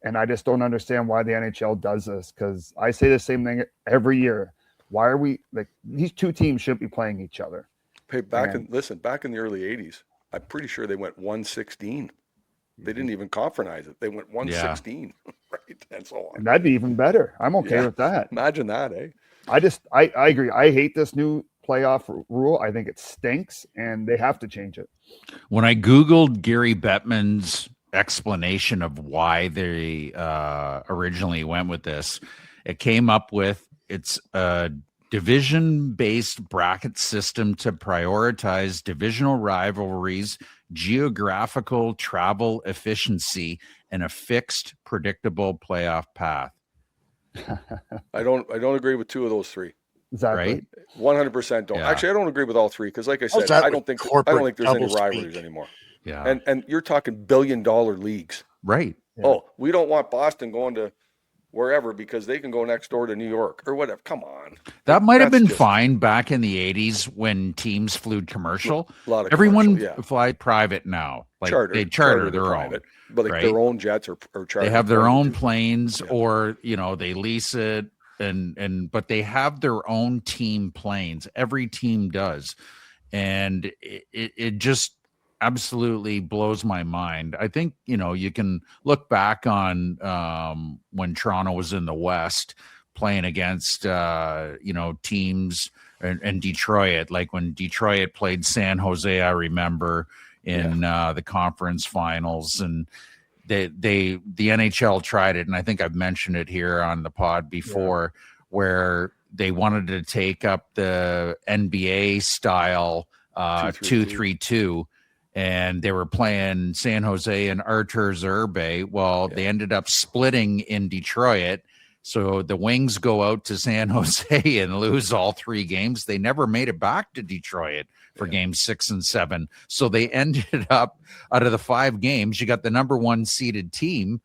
And I just don't understand why the NHL does this, because I say the same thing every year. Why are we, like, these 2 teams shouldn't be playing each other? Hey, back in the early 80s, I'm pretty sure they went 116. They didn't even conference it. They went 116, right? And so on. And that'd be even better. I'm okay with that. Imagine that, eh? I agree. I hate this new playoff rule. I think it stinks, and they have to change it. When I Googled Gary Bettman's explanation of why they originally went with this, it came up with it's a division-based bracket system to prioritize divisional rivalries, geographical travel efficiency, and a fixed, predictable playoff path. I don't agree with 2 of those 3. Exactly. Right? 100% don't. Yeah. Actually, I don't agree with all 3 because, like I said, I don't think there's any rivalries anymore. Yeah. And you're talking $1 billion leagues. Right. Yeah. Oh, we don't want Boston going to wherever because they can go next door to New York or whatever. Come on. That might have That's been just fine back in the 80s when teams flew commercial. a lot of Everyone commercial, yeah. fly private now. Like they Charter charter they're their private, own, but like right? their own jets or charter. They have their one of the own two. planes, Yeah. or they lease it, but they have their own team planes. Every team does, and it just absolutely blows my mind. I think you can look back on when Toronto was in the West playing against teams and Detroit, like when Detroit played San Jose. I remember in the conference finals, and the NHL tried it, and I think I've mentioned it here on the pod before, where they wanted to take up the NBA style 2-3-2, and they were playing San Jose and Arthurs Urbe. Well, they ended up splitting in Detroit. So the Wings go out to San Jose and lose all 3 games. They never made it back to Detroit for games 6 and 7. So they ended up, out of the 5 games, you got the number 1 seeded team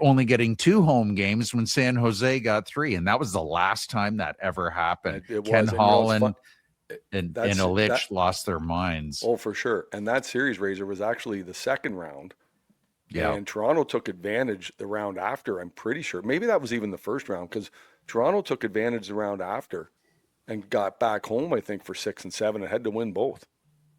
only getting 2 home games when San Jose got 3. And that was the last time that ever happened. Ken Holland and Ilitch lost their minds. Oh, for sure. And that series, Razor, was actually the second round. Yeah. And Toronto took advantage the round after, I'm pretty sure. Maybe that was even the first round, because Toronto took advantage the round after and got back home, I think, for 6 and 7 and had to win both.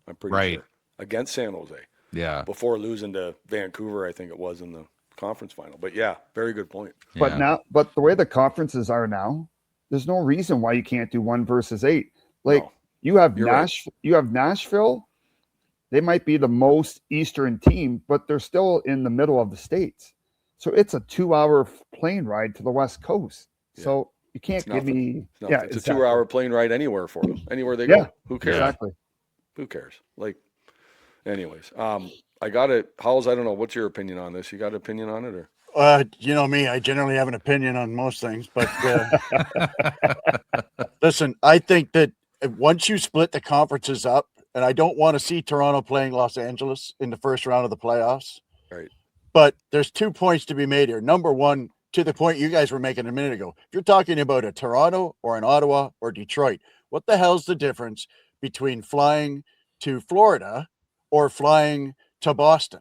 I'm pretty sure. Against San Jose. Yeah. Before losing to Vancouver, I think it was in the conference final. But yeah, very good point. But the way the conferences are now, there's no reason why you can't do 1 versus 8. Like you have Nashville. They might be the most Eastern team, but they're still in the middle of the states. So it's a 2-hour plane ride to the West Coast. Yeah. So you can't give me. It's a 2-hour plane ride anywhere for them. Anywhere they go. Who cares? Exactly. Who cares? Like, anyways, I got it. Howls, I don't know. What's your opinion on this? You got an opinion on it, or? You know me, I generally have an opinion on most things, but listen, I think that once you split the conferences up, and I don't want to see Toronto playing Los Angeles in the first round of the playoffs. Right. But there's 2 points to be made here. Number one, to the point you guys were making a minute ago, if you're talking about a Toronto or an Ottawa or Detroit, what the hell's the difference between flying to Florida or flying to Boston?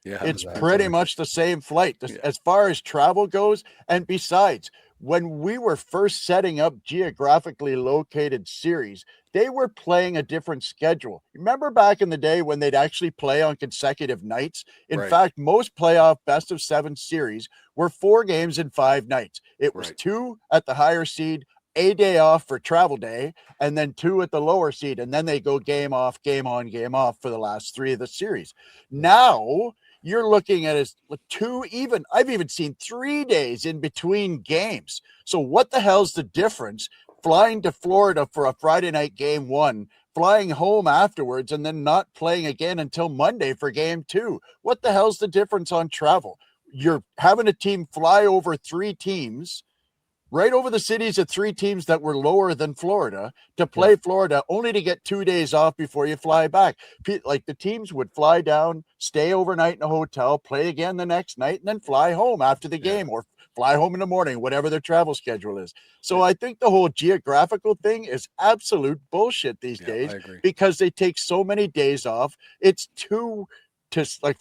Yeah, it's pretty much the same flight as far as travel goes. And besides, when we were first setting up geographically located series, they were playing a different schedule. Remember back in the day when they'd actually play on consecutive nights? In fact, most playoff best of 7 series were 4 games in 5 nights. It was 2 at the higher seed, a day off for travel day, and then 2 at the lower seed. And then they go game off, game on, game off for the last 3 of the series. Now you're looking at as 2, I've even seen 3 days in between games. So what the hell's the difference flying to Florida for a Friday night game 1, flying home afterwards, and then not playing again until Monday for game 2? What the hell's the difference on travel? You're having a team fly over 3 teams, right over the cities of 3 teams that were lower than Florida, to play Florida, only to get 2 days off before you fly back. Like the teams would fly down, stay overnight in a hotel, play again the next night, and then fly home after the game, or fly home in the morning, whatever their travel schedule is. So I think the whole geographical thing is absolute bullshit these days, because they take so many days off. It's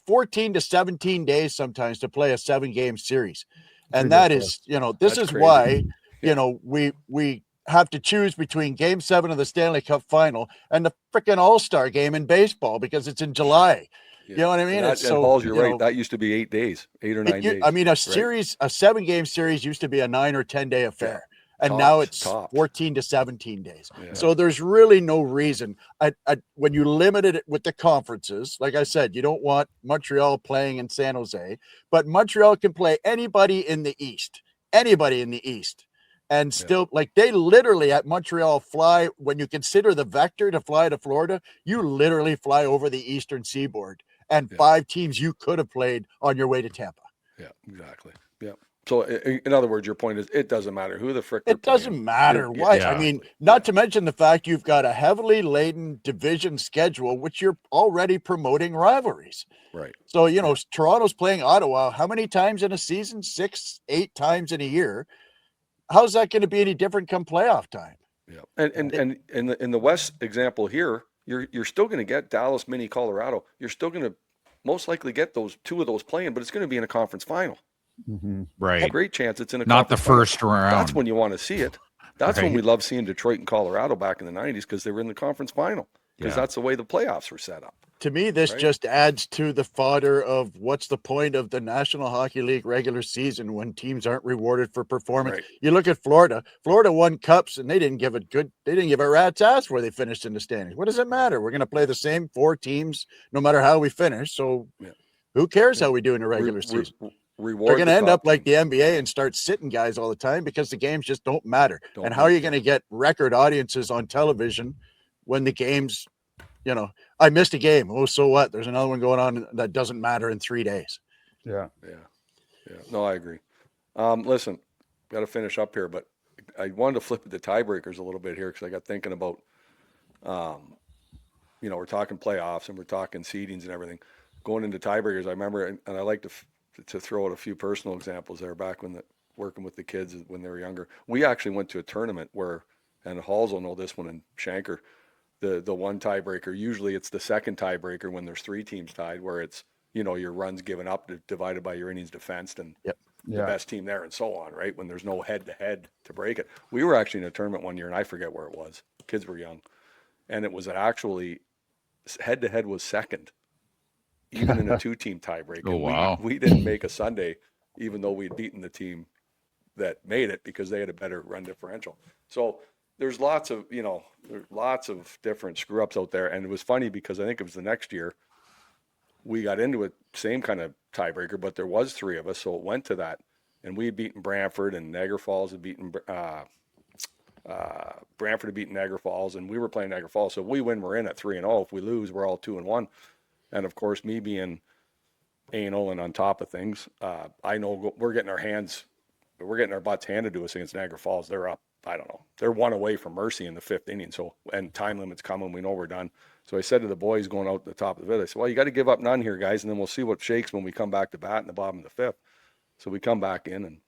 14 to 17 days sometimes to play a 7-game series. And that is, this is why, we have to choose between game 7 of the Stanley Cup final and the freaking All-Star game in baseball, because it's in July. You know what I mean? And Paul, you're right. That used to be 8 days, 8 or 9 days. I mean, a 7-game series used to be a 9 or 10 day affair. And now it's 14 to 17 days. Yeah. So there's really no reason. When you limited it with the conferences, like I said, you don't want Montreal playing in San Jose, but Montreal can play anybody in the East. And still, like, they literally at Montreal fly, when you consider the vector to fly to Florida, you literally fly over the Eastern Seaboard and 5 teams you could have played on your way to Tampa. Yeah, exactly. Yeah. So in other words, your point is it doesn't matter who the frick. It doesn't matter what. yeah. I mean, not to mention the fact you've got a heavily laden division schedule, which you're already promoting rivalries. Right. So, Toronto's playing Ottawa how many times in a season? 6, 8 times in a year. How's that going to be any different come playoff time? Yeah. And in the West example here, you're still going to get Dallas, Mini, Colorado. You're still going to most likely get two of those playing, but it's going to be in a conference final. Mm-hmm. Right. Great chance it's in a not the conference final. first round. That's when you want to see it. That's when Right. we love seeing Detroit and Colorado back in the 90s because they were in the conference final because Yeah. that's the way the playoffs were set up. To me, this Right. just adds to the fodder of what's the point of the National Hockey League regular season when teams aren't rewarded for performance. Right. You look at Florida. Florida won cups and they didn't give a rat's ass where they finished in the standings. What does it matter? We're going to play the same 4 teams no matter how we finish. So Yeah. who cares how we do in the regular season? Reward They're going to the end top up like team. the NBA and start sitting guys all the time because the games just don't matter. Don't and how are you matter. going to get record audiences on television when the games, I missed a game. Oh, so what? There's another one going on that doesn't matter in 3 days. Yeah. No, I agree. Listen, got to finish up here, but I wanted to flip the tiebreakers a little bit here because I got thinking about, we're talking playoffs and we're talking seedings and everything. Going into tiebreakers, I remember, and I like to throw out a few personal examples there back when working with the kids when they were younger. We actually went to a tournament where, and Halls will know this one, and Shanker, the one tiebreaker, usually it's the second tiebreaker when there's 3 teams tied, where it's, your runs given up divided by your innings defensed and the best team there and so on, right? When there's no head-to-head to break it. We were actually in a tournament one year, and I forget where it was. Kids were young. And it was actually, head-to-head was second, even in a 2-team tiebreak. Oh, And wow. we didn't make a Sunday, even though we'd beaten the team that made it because they had a better run differential. So there's lots of different screw ups out there. And it was funny because I think it was the next year we got into it, same kind of tiebreaker, but there was 3 of us. So it went to that, and we had beaten Brantford, and Niagara Falls had beaten, Brantford had beaten Niagara Falls, and we were playing Niagara Falls. So if we win, we're in at 3-0. If we lose, we're all 2-1. And of course, me being anal and on top of things, I know we're getting our butts handed to us against Niagara Falls. They're up, I don't know, they're 1 away from mercy in the 5th inning. So, and time limit's coming. We know we're done. So I said to the boys going out the top of the 5th, I said, well, you got to give up none here, guys, and then we'll see what shakes when we come back to bat in the bottom of the 5th. So we come back in, and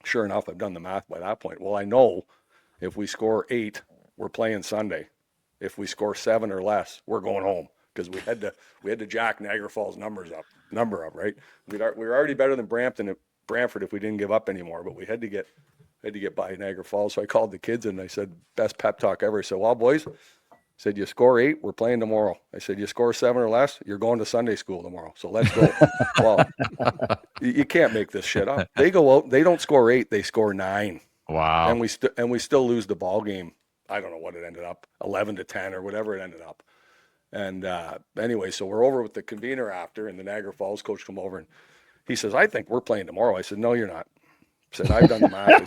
sure enough, I've done the math by that point. Well, I know if we score 8, we're playing Sunday. If we score 7 or less, we're going home because we had to jack Niagara Falls number up, right? We were already better than Brantford if we didn't give up anymore, but we had to get by Niagara Falls. So I called the kids and I said, best pep talk ever. I said, well, boys, I said, you score 8, we're playing tomorrow. I said, you score 7 or less, you're going to Sunday school tomorrow. So let's go. Well, you can't make this shit up. They go out, they don't score 8, they score 9. Wow. And we still lose the ball game. I don't know what it ended up, 11-10 or whatever it ended up. And anyway, so we're over with the convener after, and the Niagara Falls coach come over and he says, I think we're playing tomorrow. I said, no, you're not. I said, I've done the math.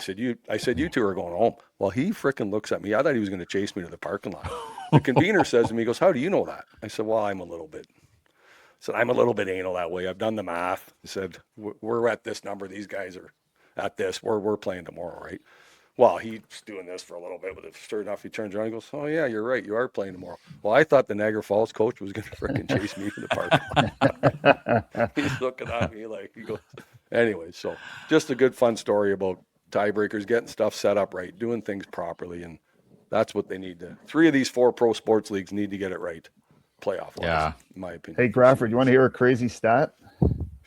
I said, you 2 are going home. Well, he frickin' looks at me. I thought he was going to chase me to the parking lot. The convener says to me, he goes, how do you know that? I said, well, I'm a little bit anal that way. I've done the math. I said, we're at this number. These guys are at this. We're playing tomorrow, right? Well, he's doing this for a little bit, but sure enough, he turns around and goes, oh, yeah, you're right. You are playing tomorrow. Well, I thought the Niagara Falls coach was going to frickin' chase me to the parking lot. He's looking at me like, he goes, anyway, so just a good, fun story about tiebreakers, getting stuff set up right, doing things properly, and that's what they need to. 3 of these 4 pro sports leagues need to get it right, playoff-wise, Yeah. in my opinion. Hey, Grafford, you want to hear a crazy stat?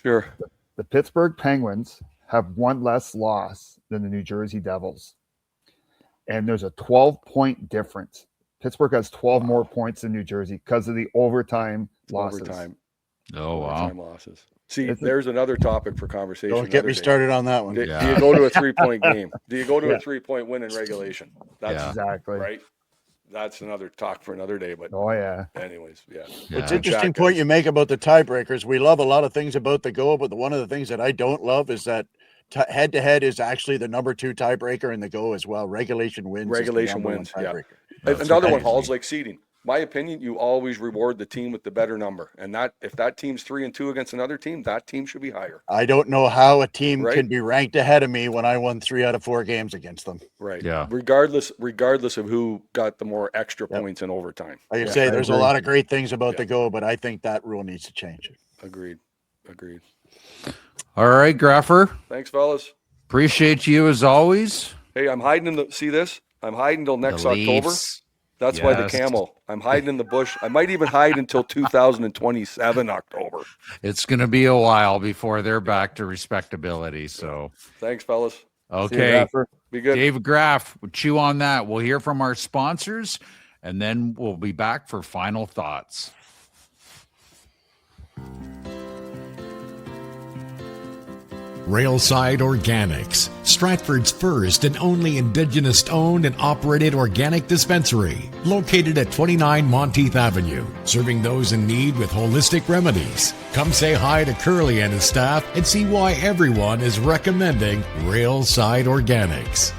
Sure. The Pittsburgh Penguins have 1 less loss than the New Jersey Devils. And there's a 12-point difference. Pittsburgh has 12 more points than New Jersey because of the overtime losses. Oh, wow. Overtime losses. See, there's another topic for conversation. Don't get me started on that one. Do you go to a 3-point game? Do you go to a 3-point win in regulation? That's Exactly. right. That's another talk for another day. But Oh, yeah. anyways, yeah. It's interesting point you make about the tiebreakers. We love a lot of things about the GOHL, but one of the things that I don't love is that head-to-head is actually the number 2 tiebreaker in the GOHL as well. Regulation wins. Regulation wins, yeah. tiebreaker. Another one, Hall's like seeding. my opinion, you always reward the team with the better number. And that if that team's 3-2 against another team, that team should be higher. I don't know how a team Right. can be ranked ahead of me when I won 3 out of 4 games against them. Right. Yeah. Regardless of who got the more extra Yep. points in overtime. Like I say, there's a agree. lot of great things about Yeah. the Go, but I think that rule needs to change. Agreed. All right, Graffer. Thanks, fellas. Appreciate you as always. Hey, I'm hiding see this? I'm hiding till next The October. Leafs. That's why the Yes. camel. I'm hiding in the bush. I might even hide until 2027 October. It's going to be a while before they're back to respectability. So, Thanks, fellas. See you, okay. Graffer. Be good. David Graff, we'll chew on that. We'll hear from our sponsors, and then we'll be back for final thoughts. Railside Organics, Stratford's first and only Indigenous owned and operated organic dispensary, located at 29 Monteith Avenue, serving those in need with holistic remedies. Come say hi to Curly and his staff and see why everyone is recommending Railside Organics.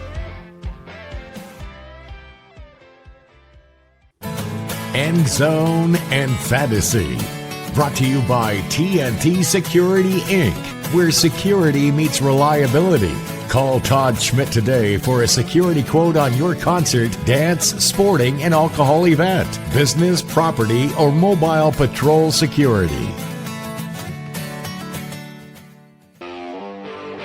End Zone and Fantasy, brought to you by TNT Security Inc., where security meets reliability. Call Todd Schmidt today for a security quote on your concert, dance, sporting, and alcohol event, business, property, or mobile patrol security.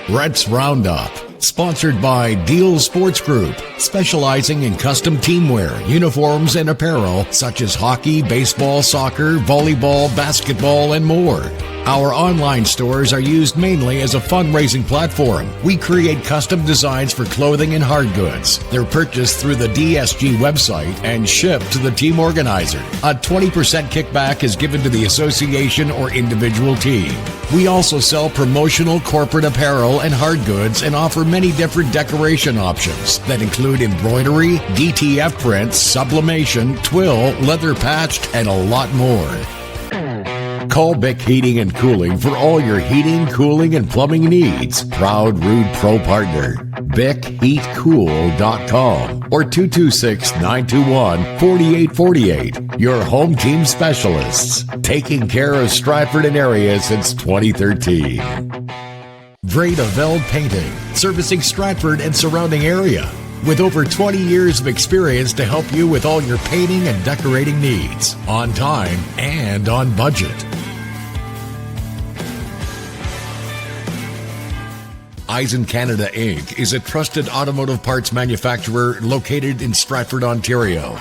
Rhett's Roundup, sponsored by Deal Sports Group, specializing in custom teamwear, uniforms, and apparel such as hockey, baseball, soccer, volleyball, basketball, and more. Our online stores are used mainly as a fundraising platform. We create custom designs for clothing and hard goods. They're purchased through the DSG website and shipped to the team organizer. A 20% kickback is given to the association or individual team. We also sell promotional corporate apparel and hard goods and offer many different decoration options that include embroidery, DTF prints, sublimation, twill, leather patched, and a lot more. Call Bick Heating and Cooling for all your heating, cooling, and plumbing needs. Proud Rude Pro partner. BickHeatCool.com or 226-921-4848. Your home team specialists. Taking care of Stratford and area since 2013. Veld Painting, servicing Stratford and surrounding area. With over 20 years of experience to help you with all your painting and decorating needs, on time and on budget. Eisen Canada Inc. is a trusted automotive parts manufacturer located in Stratford, Ontario.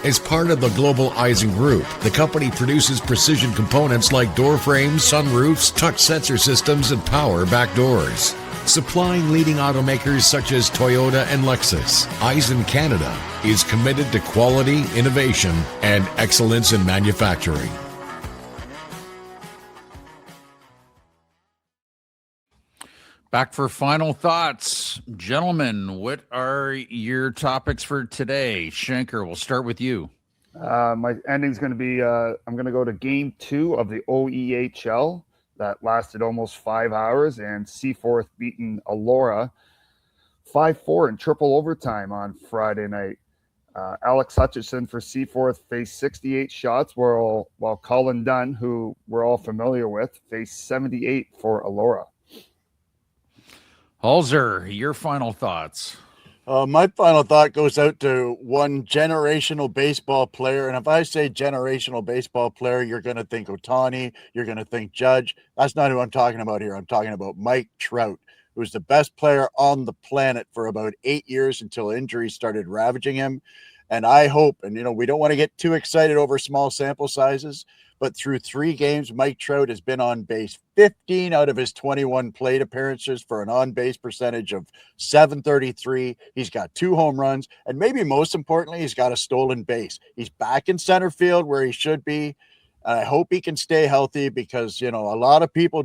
As part of the Global Eisen Group, the company produces precision components like door frames, sunroofs, touch sensor systems, and power back doors. Supplying leading automakers such as Toyota and Lexus, Eisen Canada is committed to quality, innovation, and excellence in manufacturing. Back for final thoughts. Gentlemen, what are your topics for today? Schenker, we'll start with you. My ending's going to be I'm going to go to game 2 of the OEHL. That lasted almost 5 hours, and Seaforth beating Elmira 5-4 in triple overtime on Friday night. Alex Hutchison for Seaforth faced 68 shots, while Colin Dunn, who we're all familiar with, faced 78 for Elmira. Halzer, your final thoughts. My final thought goes out to one generational baseball player. And if I say generational baseball player, you're going to think Ohtani, you're going to think Judge. That's not who I'm talking about here. I'm talking about Mike Trout, who was the best player on the planet for about 8 years until injuries started ravaging him. And I hope, and we don't want to get too excited over small sample sizes, but through 3 games, Mike Trout has been on base 15 out of his 21 plate appearances for an on-base percentage of .733. He's got 2 home runs, and maybe most importantly, he's got a stolen base. He's back in center field where he should be. And I hope he can stay healthy because, a lot of people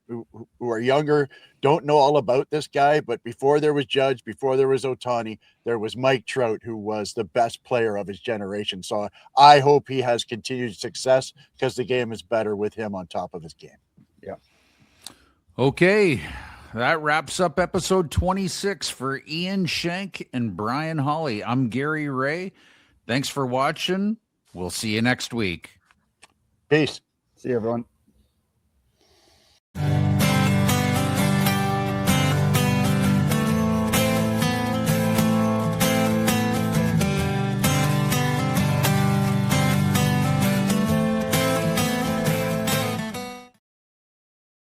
who are younger don't know all about this guy. But before there was Judge, before there was Ohtani, there was Mike Trout, who was the best player of his generation. So I hope he has continued success because the game is better with him on top of his game. Yeah. Okay. That wraps up episode 26 for Ian Schenk and Brian Hawley. I'm Gary Ray. Thanks for watching. We'll see you next week. Peace. See you, everyone.